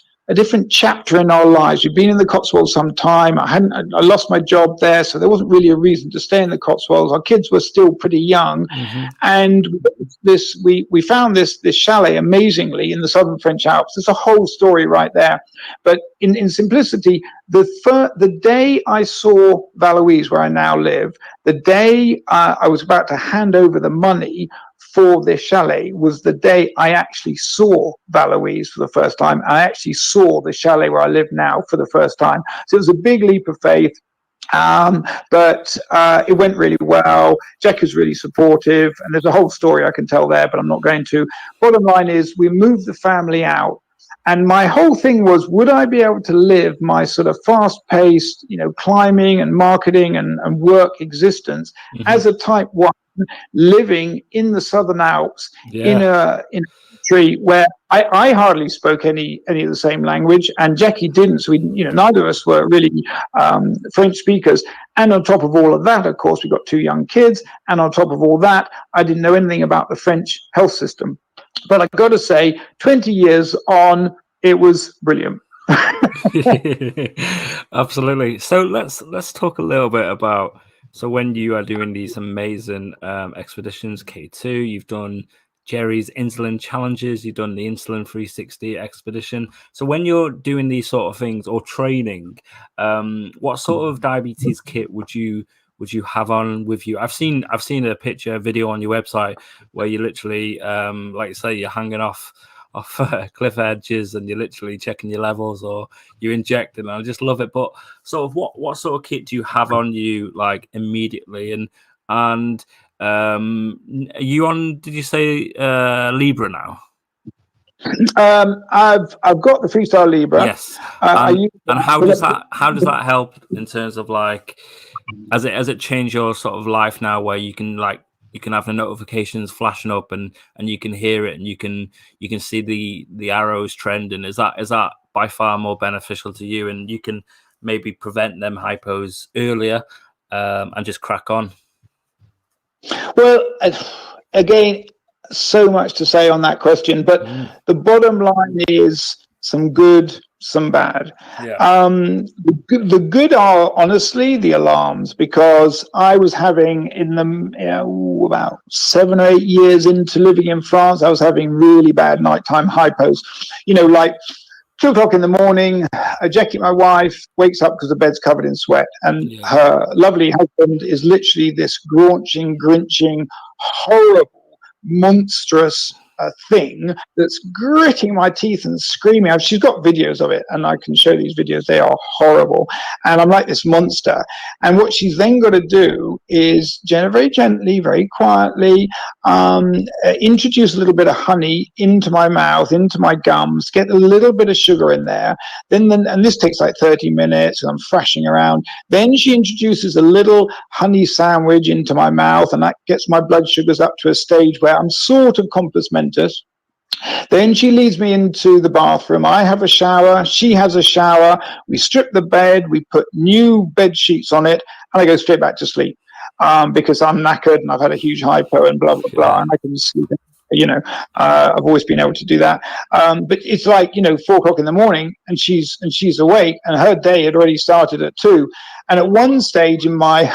chapter in our lives. We've been in the Cotswolds some time. I lost my job there, so there wasn't really a reason to stay in the Cotswolds. Our kids were still pretty young, and we found this chalet amazingly in the southern French Alps. There's a whole story right there, but in simplicity, the day I saw Valoise, where I now live, the day I was about to hand over the money for this chalet was the day I actually saw Valoise for the first time. I actually saw the chalet where I live now for the first time. So it was a big leap of faith. But it went really well. Jack was really supportive, and there's a whole story I can tell there, but I'm not going to. Bottom line is, we moved the family out. And my whole thing was, would I be able to live my sort of fast-paced, climbing and marketing and work existence as a type 1, living in the Southern Alps, in a country where I hardly spoke any of the same language, and Jackie didn't. So neither of us were really French speakers. And on top of all of that, of course, we got 2 young kids. And on top of all that, I didn't know anything about the French health system. But I got to say, 20 years on, it was brilliant. Absolutely. So let's talk a little bit about, so when you are doing these amazing expeditions, K2, you've done Jerry's Insulin Challenges, you've done the Insulin 360 expedition. So when you're doing these sort of things or training, what sort of diabetes kit would you have on with you? I've seen a picture, a video on your website where you literally, like you say, you're hanging off cliff edges and you're literally checking your levels or you're injecting. I just love it. But sort of what sort of kit do you have on you, like, immediately? And are you on, did you say Libra now? I've got the Freestyle Libra. Yes. And how does that help in terms of, like, has it changed your sort of life now, where you can have the notifications flashing up and you can hear it and you can see the arrows trending? Is that by far more beneficial to you, and you can maybe prevent them hypos earlier and just crack on? Well, again, so much to say on that question, but the bottom line is some good, some bad. The good are honestly the alarms, because I was having about 7 or 8 years into living in France, I was having really bad nighttime hypos, like 2 o'clock in the morning. Jackie, my wife, wakes up because the bed's covered in sweat, and her lovely husband is literally this grinching, horrible, monstrous thing that's gritting my teeth and screaming. She's got videos of it, and I can show these videos. They are horrible, and I'm like this monster. And what she's then got to do is very gently, very quietly, introduce a little bit of honey into my mouth, into my gums, get a little bit of sugar in there. And this takes like 30 minutes, and I'm thrashing around. Then she introduces a little honey sandwich into my mouth, and that gets my blood sugars up to a stage where I'm sort of compos mentis. Then she leads me into the bathroom. I have a shower. She has a shower. We strip the bed. We put new bed sheets on it, and I go straight back to sleep because I'm knackered and I've had a huge hypo and blah, blah, blah, and I can sleep. I've always been able to do that. But it's like, 4 o'clock in the morning, and she's awake, and her day had already started at 2. And at one stage in my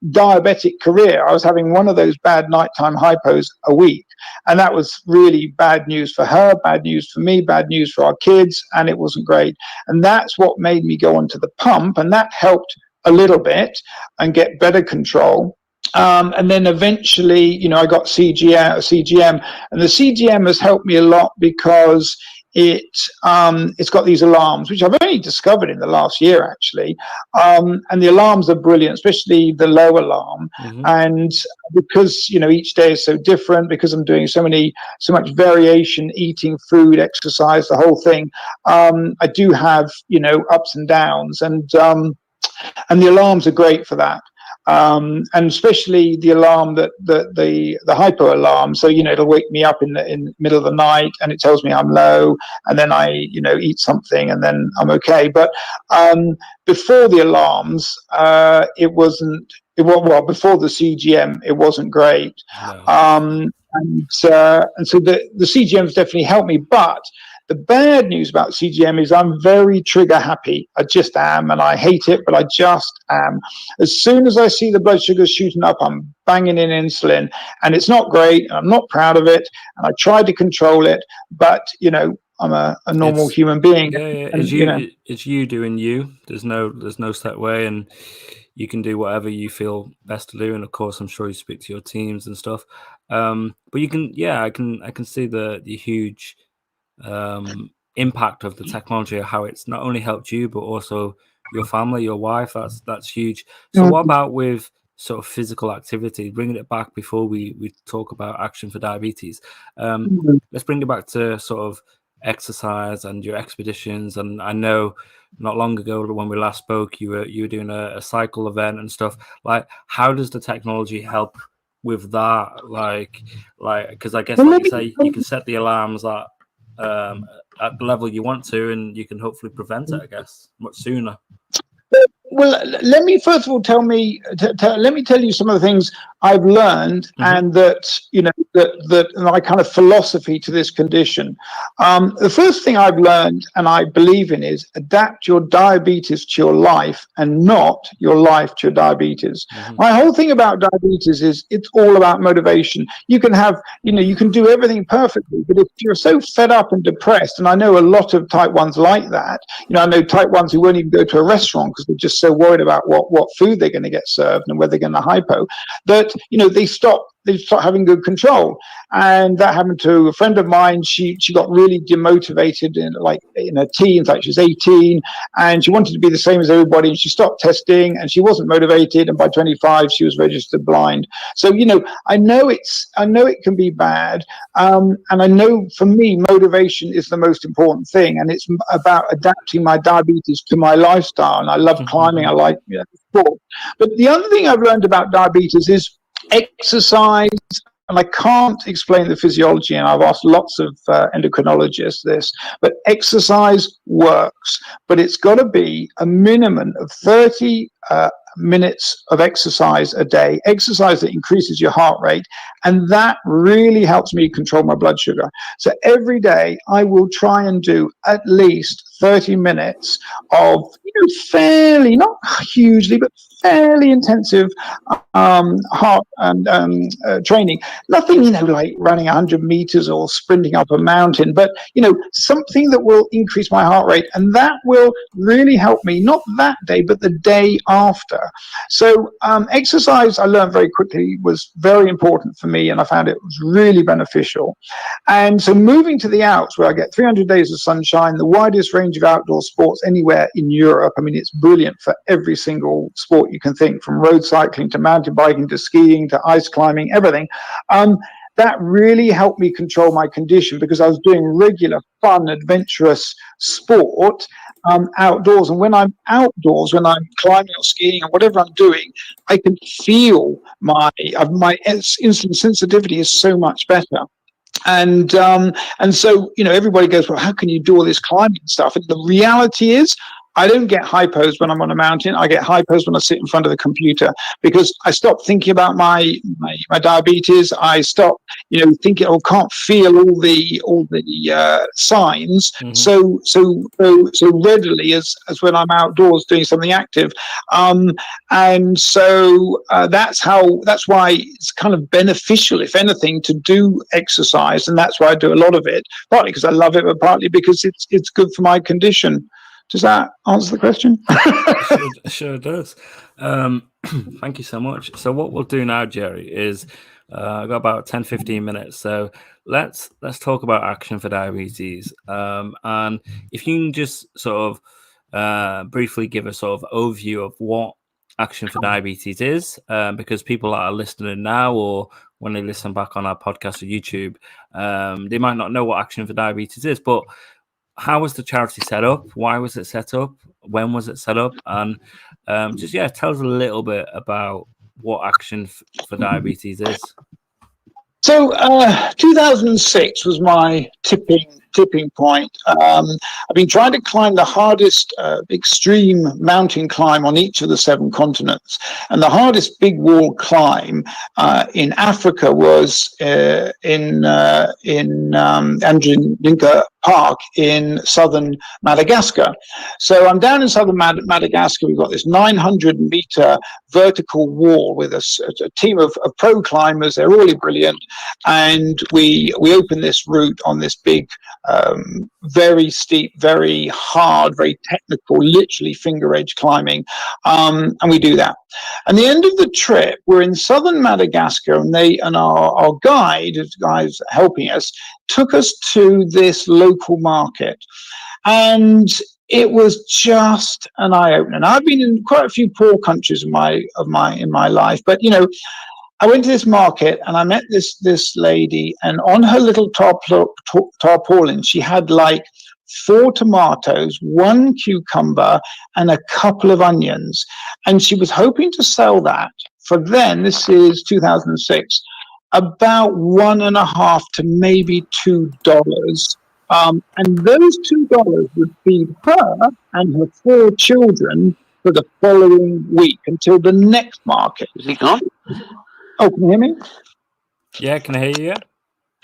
diabetic career, I was having one of those bad nighttime hypos a week. And that was really bad news for her, bad news for me, bad news for our kids. And it wasn't great. And that's what made me go onto the pump. And that helped a little bit and get better control. And then eventually, I got CGM, and the CGM has helped me a lot because it's got these alarms, which I've only discovered in the last year, actually. And the alarms are brilliant, especially the low alarm. And because, each day is so different, because I'm doing so much variation, eating, food, exercise, the whole thing, I do have, ups and downs, and the alarms are great for that. And especially the alarm the hypo alarm. So it'll wake me up in the middle of the night, and it tells me I'm low, and then I eat something, and then I'm okay. But before the alarms, it wasn't. Well, before the CGM, it wasn't great. No. And so the CGMs definitely helped me. But the bad news about CGM is I'm very trigger happy. I just am, and I hate it, but I just am. As soon as I see the blood sugar shooting up, I'm banging in insulin, and it's not great, and I'm not proud of it, and I try to control it, but I'm a normal human being. Yeah, and, it's you doing you. There's no set way, and you can do whatever you feel best to do. And of course, I'm sure you speak to your teams and stuff. But you can, I can see the huge impact of the technology, how it's not only helped you but also your family, your wife. That's huge. So what about with sort of physical activity, bringing it back before we talk about Action for Diabetes? Let's bring it back to sort of exercise and your expeditions. And I know not long ago when we last spoke, you were doing a cycle event and stuff. Like, how does the technology help with that? Like because I guess, like you say, you can set the alarms at the level you want to, and you can hopefully prevent it, I guess, much sooner. Well, let me first of all let me tell you some of the things I've learned, and that that my kind of philosophy to this condition. The first thing I've learned and I believe in is adapt your diabetes to your life, and not your life to your diabetes. My whole thing about diabetes is it's all about motivation. You can have, you can do everything perfectly, but if you're so fed up and depressed, and I know a lot of type 1s like that. I know type 1s who won't even go to a restaurant because they're just so worried about what food they're going to get served and whether they're going to hypo, that they stop having good control. And that happened to a friend of mine. She got really demotivated in her teens, like she was 18, and she wanted to be the same as everybody, and she stopped testing, and she wasn't motivated, and by 25 she was registered blind. So I know it can be bad, and I know for me motivation is the most important thing, and it's about adapting my diabetes to my lifestyle. And I love climbing, I like sport. But the other thing I've learned about diabetes is exercise. And I can't explain the physiology, and I've asked lots of endocrinologists this, but exercise works. But it's got to be a minimum of 30 minutes of exercise a day, exercise that increases your heart rate, and that really helps me control my blood sugar. So every day I will try and do at least 30 minutes of fairly, not hugely, but fairly intensive heart and training. Nothing like running 100 meters or sprinting up a mountain, but something that will increase my heart rate, and that will really help me, not that day but the day after. So exercise, I learned very quickly, was very important for me, and I found it was really beneficial. And so moving to the Alps, where I get 300 days of sunshine, the widest range of outdoor sports anywhere in Europe. I mean, it's brilliant for every single sport you can think, from road cycling to mountain biking to skiing to ice climbing, everything. That really helped me control my condition, because I was doing regular, fun, adventurous sport outdoors. And when I'm outdoors, when I'm climbing or skiing or whatever I'm doing, I can feel my insulin sensitivity is so much better. And so everybody goes, well, how can you do all this climbing stuff? And the reality is, I don't get hypos when I'm on a mountain. I get hypos when I sit in front of the computer, because I stop thinking about my diabetes. I stop, thinking, or can't feel all the signs so readily as when I'm outdoors doing something active. And so that's why it's kind of beneficial, if anything, to do exercise, and that's why I do a lot of it. Partly because I love it, but partly because it's good for my condition. Does that answer the question? Sure does. Thank you so much. So what we'll do now, Jerry, is I've got about 10-15 minutes. So let's talk about Action for Diabetes. And if you can just sort of briefly give a sort of overview of what Action for Diabetes is, because people that are listening now, or when they listen back on our podcast or YouTube, they might not know what Action for Diabetes is. But how was the charity set up? Why was it set up? When was it set up? And Just tell us a little bit about what Action for Diabetes is. So 2006 was my tipping point. I've been trying to climb the hardest extreme mountain climb on each of the 7 continents, and the hardest big wall climb in Africa was in Andrinka Park in southern Madagascar. So I'm down in southern Madagascar. We've got this 900-meter vertical wall with a team of pro climbers. They're really brilliant, and we open this route on this big, very steep, very hard, very technical, literally finger edge climbing, and we do that. And the end of the trip, we're in southern Madagascar, and our guide, the guys helping us, took us to this local market, and it was just an eye opener. I've been in quite a few poor countries in my life, but I went to this market and I met this lady, and on her little tarpaulin, she had like 4 tomatoes, 1 cucumber, and a couple of onions. And she was hoping to sell that for then, this is 2006, about $1.50 to maybe $2. And those $2 would feed her and her 4 children for the following week until the next market. Is he gone? Oh, can you hear me? Yeah, can I hear you?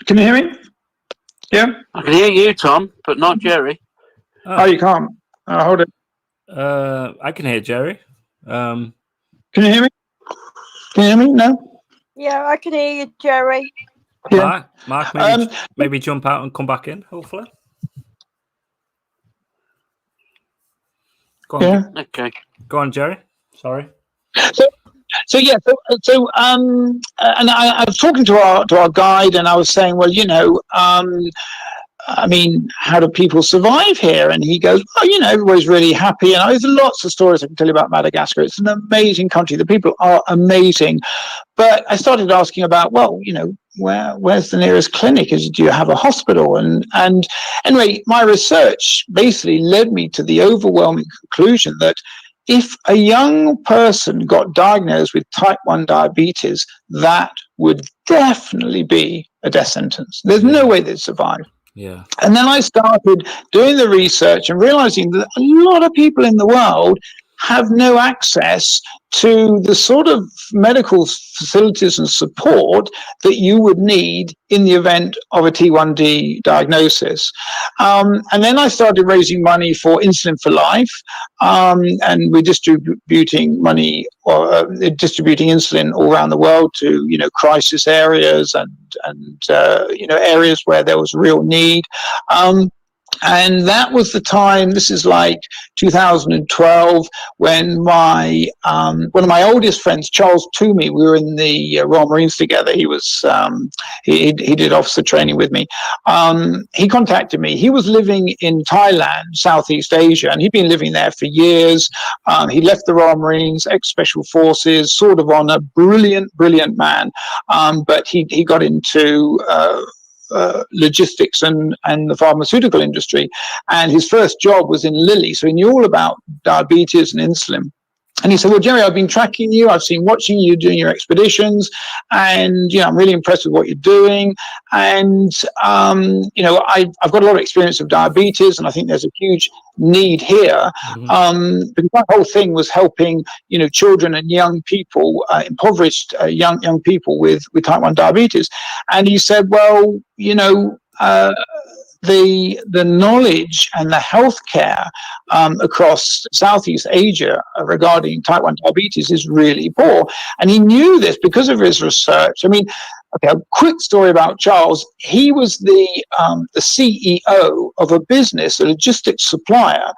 Can you hear me? Yeah? I can hear you, Tom, but not Jerry. Oh, you can't. Hold it. I can hear Jerry. Can you hear me? Can you hear me? No? Yeah, I can hear you, Jerry. Yeah. Mark, maybe jump out and come back in, hopefully. Go on. Yeah. Okay. Go on, Jerry. Sorry. And I was talking to our guide, and I was saying, well, I mean, how do people survive here? And he goes, oh, everybody's really happy. And there's lots of stories I can tell you about Madagascar. It's an amazing country. The people are amazing. But I started asking about, well, where's the nearest clinic? Do you have a hospital? And anyway, my research basically led me to the overwhelming conclusion that if a young person got diagnosed with type 1 diabetes, that would definitely be a death sentence. There's no way they'd survive. Yeah. And then I started doing the research and realizing that a lot of people in the world have no access to the sort of medical facilities and support that you would need in the event of a T1D diagnosis. And then I started raising money for Insulin for Life, and we're distributing money or distributing insulin all around the world to crisis areas and areas where there was real need. And that was the time, this is like 2012, when one of my oldest friends, Charles Toomey, we were in the Royal Marines together. He was, he did officer training with me. He contacted me. He was living in Thailand, Southeast Asia, and he'd been living there for years. He left the Royal Marines, ex-Special Forces, Sword of Honor, brilliant man. But he got into logistics and the pharmaceutical industry, and his first job was in Lilly, so he knew all about diabetes and insulin. And he said, well, Jerry, I've been tracking you. I've seen watching you doing your expeditions, and I'm really impressed with what you're doing. And I've got a lot of experience of diabetes, and I think there's a huge need here. Because my whole thing was helping children and young people, impoverished young people with type 1 diabetes. And he said, well, the knowledge and the healthcare across Southeast Asia regarding type 1 diabetes is really poor. And he knew this because of his research. I mean, okay, a quick story about Charles. He was the CEO of a business, a logistics supplier,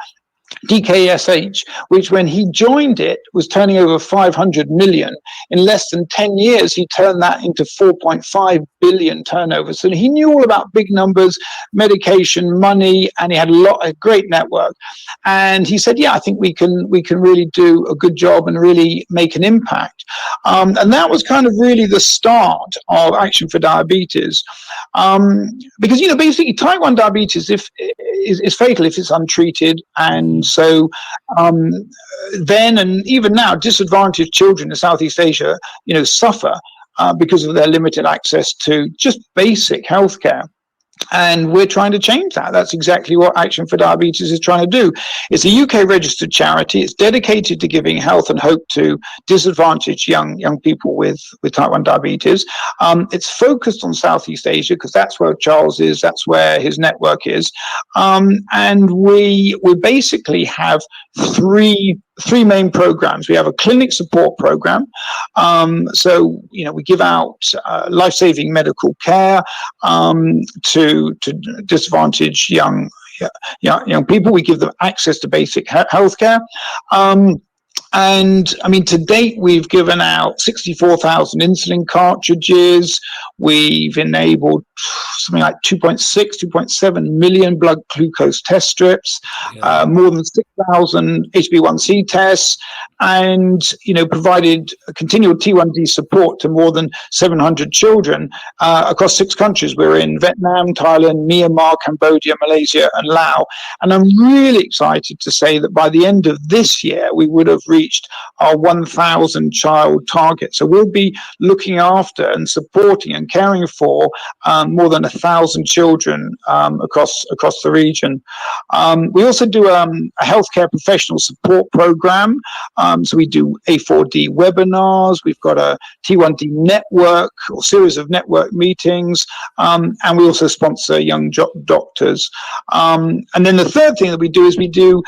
DKSH, which when he joined it was turning over 500 million. In less than 10 years, he turned that into 4.5 billion turnover. So he knew all about big numbers, medication, money, and he had a great network. And he said, yeah, I think we can really do a good job and really make an impact. And that was kind of really the start of Action for Diabetes. Because, basically type 1 diabetes is fatal if it's untreated, and So then and even now, disadvantaged children in Southeast Asia, suffer because of their limited access to just basic healthcare. And we're trying to change that. That's exactly what Action for Diabetes is trying to do. It's a UK registered charity. It's dedicated to giving health and hope to disadvantaged young people with type 1 diabetes. It's focused on Southeast Asia because that's where Charles is. That's where his network is. And we basically have three main programs. We have a clinic support program. So, we give out life-saving medical care to disadvantaged young people. We give them access to basic healthcare. And I mean, to date, we've given out 64,000 insulin cartridges. We've enabled something like 2.7 million blood glucose test strips, more than 6,000 HbA1c tests, and, provided continual T1D support to more than 700 children across 6 countries. We're in Vietnam, Thailand, Myanmar, Cambodia, Malaysia, and Laos. And I'm really excited to say that by the end of this year, we would have reached our 1,000 child target. So we'll be looking after and supporting and caring for more than 1,000 children across the region. We also do a healthcare professional support program. So we do A4D webinars. We've got a T1D network or series of network meetings. And we also sponsor young doctors. And then the third thing that we do is we do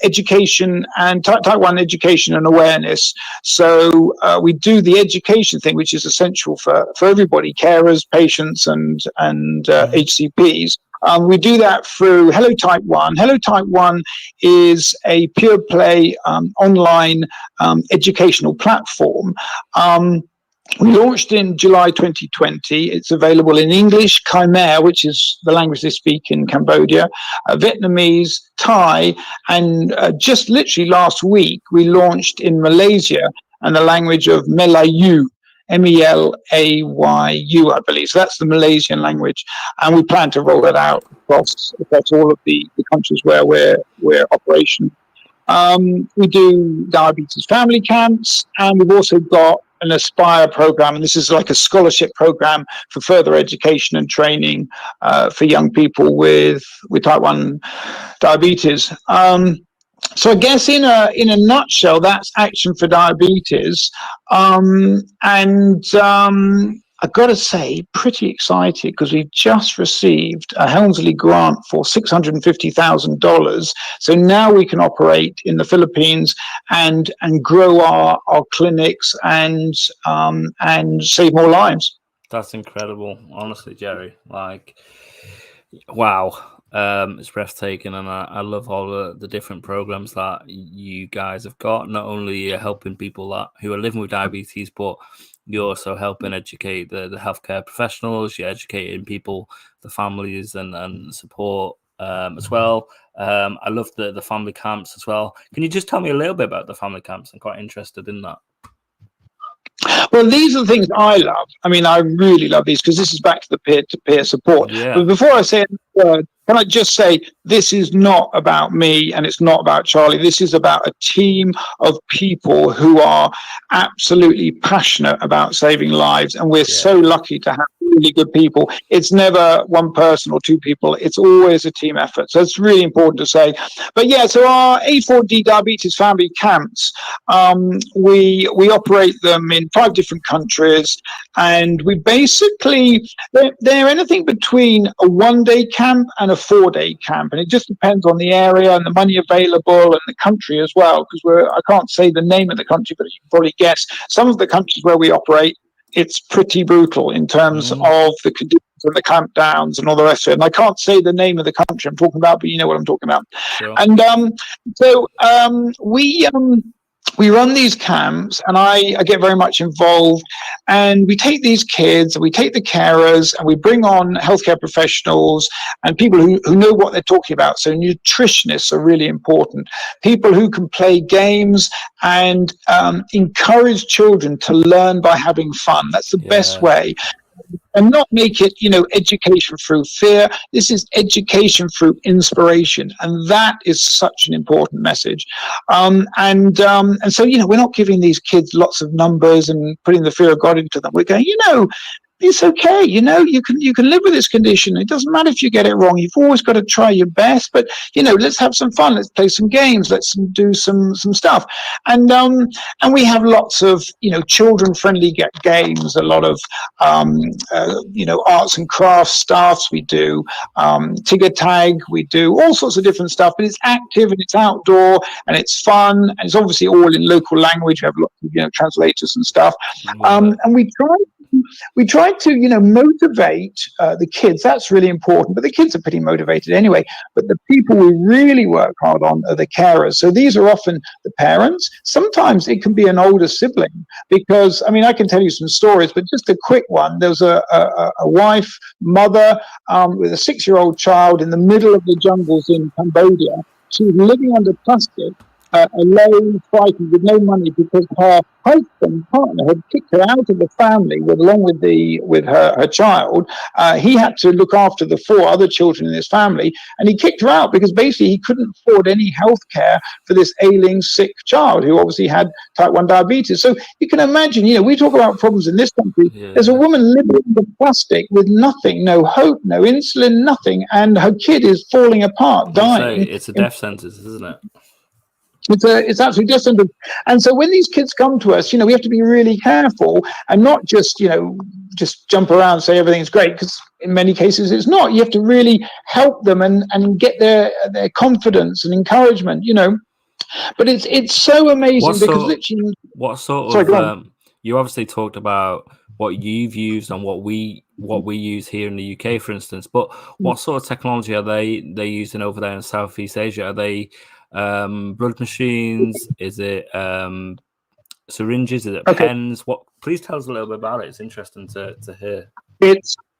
education and type 1 education and awareness. So we do the education thing, which is essential for everybody, carers, patients, and HCPs. We do that through Hello Type 1. Hello Type 1 is a pure play online educational platform. We launched in July 2020. It's available in English, Khmer, which is the language they speak in Cambodia, Vietnamese, Thai, and just literally last week, we launched in Malaysia and the language of Melayu, Melayuu, I believe. So that's the Malaysian language. And we plan to roll that out across all of the countries where we're operational. We do diabetes family camps, and we've also got an Aspire program, and this is like a scholarship program for further education and training for young people with type 1 diabetes. So I guess in a nutshell, that's Action for Diabetes. I've got to say, pretty excited because we've just received a Helmsley grant for $650,000. So now we can operate in the Philippines and grow our clinics and save more lives. That's incredible, honestly, Jerry. Like, wow. It's breathtaking, and I love all the different programs that you guys have got. Not only helping people who are living with diabetes, but you're also helping educate the healthcare professionals. You're educating people, the families, and support as well. I love the family camps as well. Can you just tell me a little bit about the family camps? I'm quite interested in that. Well, these are the things I love. I mean, I really love these because this is back to the peer-to-peer support. Yeah. But before I say a word, can I just say this is not about me and it's not about Charlie. This is about a team of people who are absolutely passionate about saving lives. And we're so lucky to have really good people. It's never one person or two people. It's always a team effort. So it's really important to say. But yeah, so our A4D diabetes family camps, we operate them in 5 different countries. And we basically, they're anything between a 1-day camp and a 4-day camp, and it just depends on the area and the money available and the country as well, because I can't say the name of the country, but you can probably guess some of the countries where we operate. It's pretty brutal in terms of the conditions and the clampdowns and all the rest of it. And I can't say the name of the country I'm talking about, but you know what I'm talking about. Sure. And so we run these camps, and I get very much involved, and we take these kids and we take the carers and we bring on healthcare professionals and people who know what they're talking about. So nutritionists are really important, people who can play games and encourage children to learn by having fun. That's the best way. and not make it, education through fear. This is education through inspiration, and that is such an important message. And so, we're not giving these kids lots of numbers and putting the fear of God into them. We're going, it's okay. You can live with this condition. It doesn't matter if you get it wrong. You've always got to try your best. But let's have some fun. Let's play some games. Let's do some stuff. And we have lots of children-friendly games. A lot of arts and crafts stuffs. We do Tigger tag. We do all sorts of different stuff. But it's active and it's outdoor and it's fun and it's obviously all in local language. We have lots of translators and stuff. And we try to, motivate the kids. That's really important. But the kids are pretty motivated anyway. But the people we really work hard on are the carers. So these are often the parents. Sometimes it can be an older sibling because, I can tell you some stories, but just a quick one. There's a mother with a 6-year-old child in the middle of the jungles in Cambodia. She was living under plastic. Alone, frightened, with no money because her partner had kicked her out of the family along with her child. He had to look after the 4 other children in his family, and he kicked her out because basically he couldn't afford any health care for this ailing, sick child who obviously had type 1 diabetes. So you can imagine, we talk about problems in this country. Yeah. There's a woman living in the plastic with nothing, no hope, no insulin, nothing, and her kid is falling apart, dying. It's a death sentence, isn't it? It's absolutely different. And so when these kids come to us, we have to be really careful and not just jump around and say everything's great, because in many cases it's not. You have to really help them and get their confidence and encouragement, But it's so amazing what sort of you obviously talked about what you've used and what we use here in the UK, for instance, but what sort of technology are they using over there in Southeast Asia? Are they blood machines? Is it syringes? Is it pens? Please tell us a little bit about it. It's interesting to hear.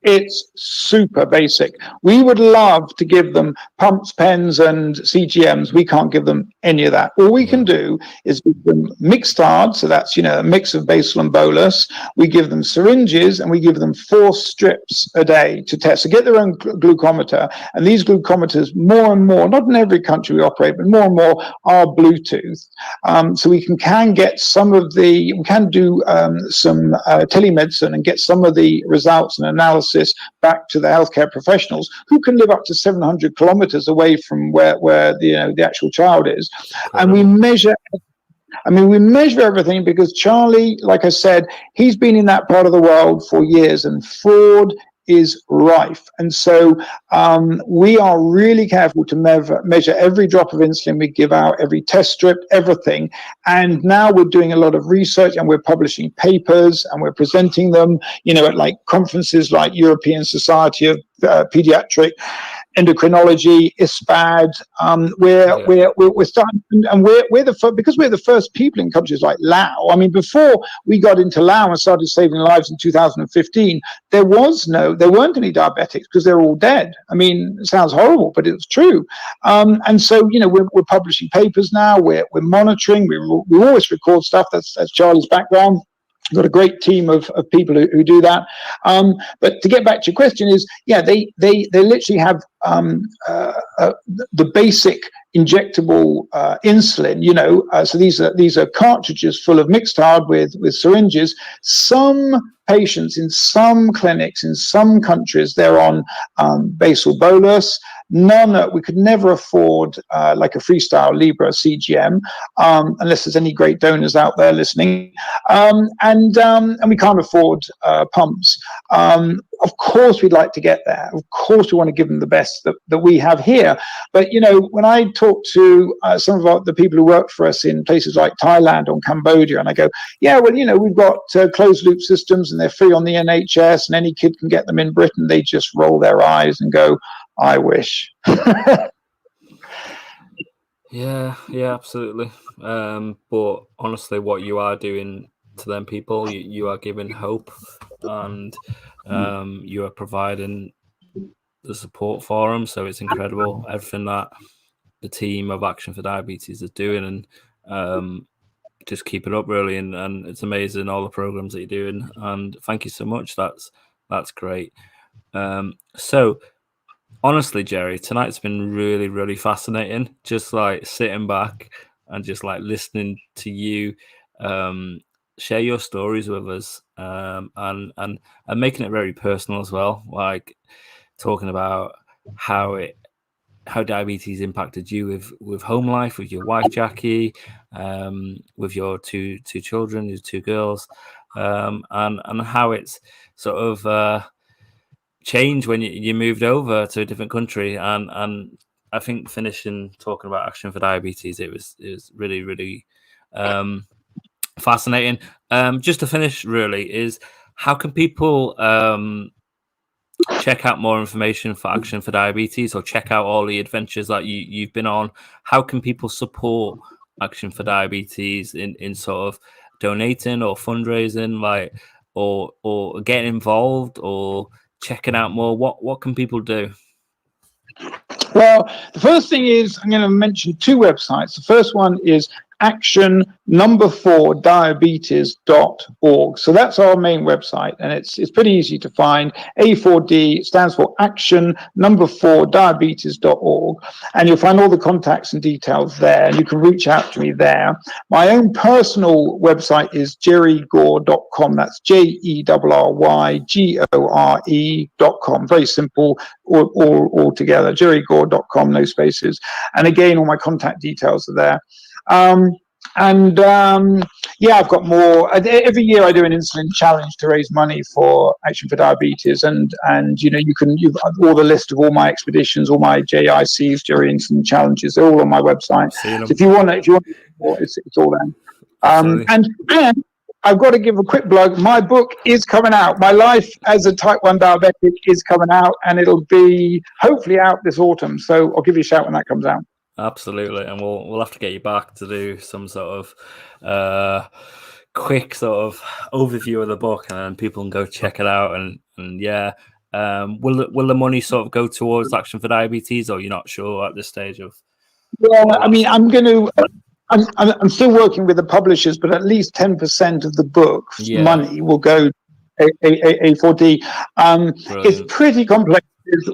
It's super basic. We would love to give them pumps, pens, and CGMs. We can't give them any of that. All we can do is give them Mixtard, so that's a mix of basal and bolus. We give them syringes, and we give them 4 strips a day to test. So get their own glucometer, and these glucometers, more and more, not in every country we operate, but more and more are Bluetooth. So we can get we can do some telemedicine and get some of the results and analysis back to the healthcare professionals who can live up to 700 kilometers away from where the actual child is. And we measure everything because Charlie, like I said, he's been in that part of the world for years, and fraud is rife. And so we are really careful to measure every drop of insulin we give out, every test strip, everything. And now we're doing a lot of research, and we're publishing papers, and we're presenting them, at like conferences like European Society of Pediatric Endocrinology, ISPAD. We're starting, and because we're the first people in countries like Laos. Before we got into Laos and started saving lives in 2015, there weren't any diabetics because they're all dead. It sounds horrible, but it's true. And so we're publishing papers now. We're monitoring. We always record stuff. That's Charlie's background. We've got a great team of people who do that. But to get back to your question is, they literally have the basic injectable insulin, so these are cartridges full of Mixtard with syringes. Some patients in some clinics in some countries, they're on basal bolus. We could never afford like a Freestyle Libre CGM unless there's any great donors out there listening, and we can't afford pumps. Of course, we'd like to get there. Of course, we want to give them the best that we have here. But when I talk to some of the people who work for us in places like Thailand or Cambodia, and I go, we've got closed loop systems, and they're free on the NHS, and any kid can get them in Britain. They just roll their eyes and go, I wish. Yeah, absolutely. But honestly, what you are doing to them people, you are giving hope, and you are providing the support for them. So it's incredible everything that the team of Action4Diabetes is doing, and just keep it up, really. And it's amazing all the programs that you're doing. And thank you so much. That's That's great. So honestly, Jerry, tonight's been really, really fascinating. Just like sitting back and just like listening to you share your stories with us, and making it very personal as well. Like talking about how diabetes impacted you with home life, with your wife Jackie, with your two children, your two girls, and how it's sort of changed when you moved over to a different country. And I think finishing talking about Action for Diabetes, it was really, really fascinating. Just to finish, really, is how can people check out more information for Action for Diabetes, or check out all the adventures that you've been on? How can people support Action for Diabetes in sort of donating or fundraising, like, or getting involved or checking out more? What can people do? Well, the first thing is I'm going to mention two websites. The first one is Action4Diabetes.org. So that's our main website, and it's pretty easy to find. A4D stands for Action4Diabetes.org, and you'll find all the contacts and details there, and you can reach out to me there. My own personal website is jerrygore.com. That's JERRYGORE.com. Very simple, all together. jerrygore.com, no spaces. And again, all my contact details are there. Yeah, I've got more. Every year I do an insulin challenge to raise money for Action for Diabetes, and you've all the list of all my expeditions, all my JICs, Jerry Insulin Challenges. They're all on my website. So if you want more, it's all there. And I've got to give a quick plug. My book is coming out. My Life as a Type 1 Diabetic is coming out, and it'll be hopefully out this autumn. So I'll give you a shout when that comes out. Absolutely, and we'll have to get you back to do some sort of quick sort of overview of the book, and then people can go check it out. And yeah, will the money sort of go towards Action for Diabetes, or you're not sure at this stage of? Yeah, I mean, I'm I'm still working with the publishers, but at least 10% of the book money will go A4D. It's pretty complex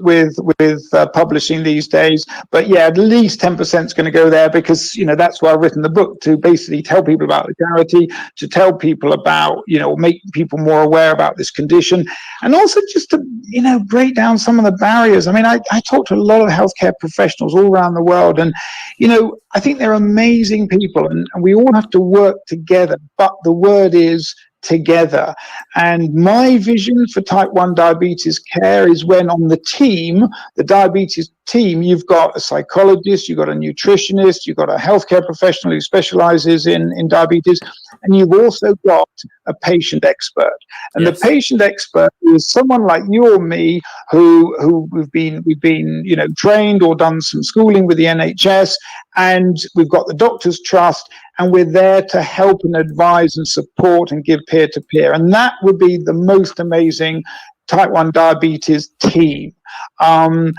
with publishing these days, but yeah, at least 10% is going to go there, because that's why I've written the book, to basically tell people about the charity, to tell people about make people more aware about this condition, and also just to break down some of the barriers. I mean, I talk to a lot of healthcare professionals all around the world, and I think they're amazing people, and we all have to work together, but the word is together. And my vision for type 1 diabetes care is when on the team, the diabetes team, you've got a psychologist, you've got a nutritionist, you've got a healthcare professional who specializes in diabetes, and you've also got a patient expert. And the patient expert is someone like you or me who we've been trained or done some schooling with the NHS, and we've got the doctor's trust, and we're there to help and advise and support and give peer-to-peer. And that would be the most amazing type 1 diabetes team. And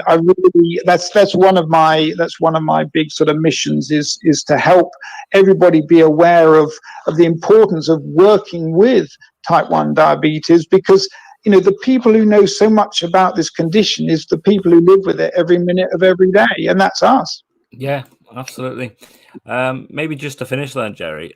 I really, that's one of my big sort of missions, is to help everybody be aware of the importance of working with type 1 diabetes, because the people who know so much about this condition is the people who live with it every minute of every day, and that's us. Yeah, absolutely. Maybe just to finish then, Jerry,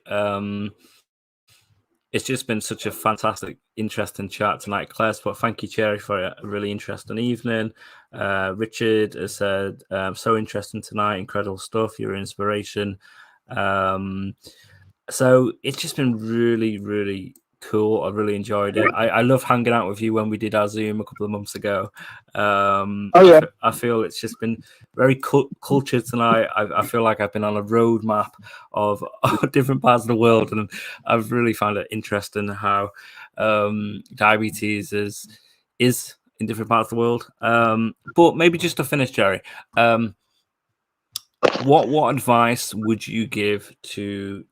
it's just been such a fantastic, interesting chat tonight, Claire. But thank you, Jerry, for a really interesting evening. Richard has said, so interesting tonight, incredible stuff, your inspiration. So it's just been really, really cool. I really enjoyed it. I love hanging out with you when we did our Zoom a couple of months ago. I feel it's just been very cultured tonight. I feel like I've been on a roadmap of different parts of the world, and I've really found it interesting how diabetes is in different parts of the world. But maybe just to finish, Jerry, what advice would you give to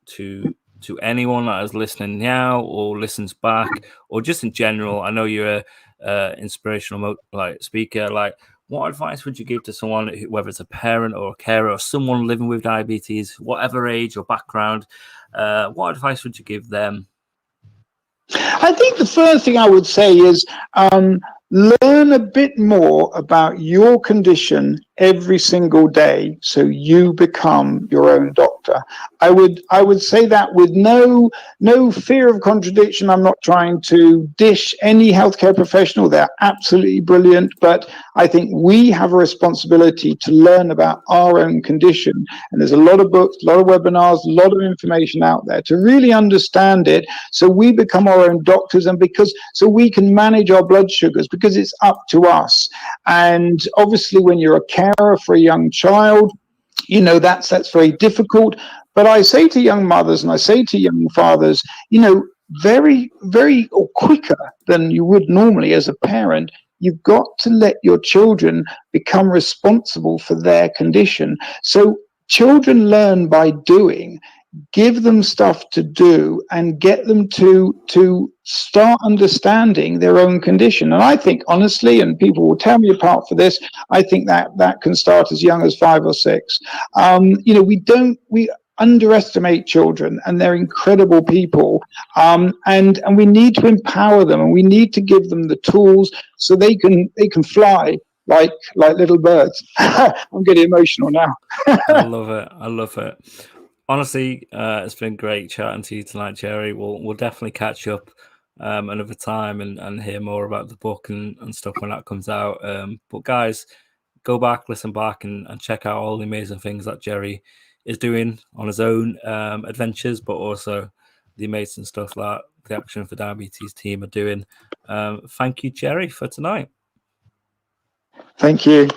anyone that is listening now or listens back, or just in general? I know you're a inspirational speaker. Like, what advice would you give to someone, whether it's a parent or a carer or someone living with diabetes, whatever age or background? What advice would you give them? I think the first thing I would say is learn a bit more about your condition every single day so you become your own doctor. I would say that with no fear of contradiction. I'm not trying to dish any healthcare professional. They're absolutely brilliant, but I think we have a responsibility to learn about our own condition. And there's a lot of books, a lot of webinars, a lot of information out there to really understand it so we become our own doctors, and so we can manage our blood sugars, because it's up to us. And obviously when you're a carer for a young child, that's very difficult. But I say to young mothers and I say to young fathers, very, very or quicker than you would normally as a parent, you've got to let your children become responsible for their condition. So children learn by doing. Give them stuff to do and get them to start understanding their own condition. And I think, honestly, and people will tear me apart for this, I think that can start as young as 5 or 6. We underestimate children, and they're incredible people. And we need to empower them, and we need to give them the tools so they can fly like little birds. I'm getting emotional now. I love it. Honestly, it's been great chatting to you tonight, Jerry. We'll definitely catch up another time and hear more about the book and stuff when that comes out. But guys, go back, listen back, and check out all the amazing things that Jerry is doing on his own adventures, but also the amazing stuff that the Action4Diabetes team are doing. Thank you, Jerry, for tonight. Thank you.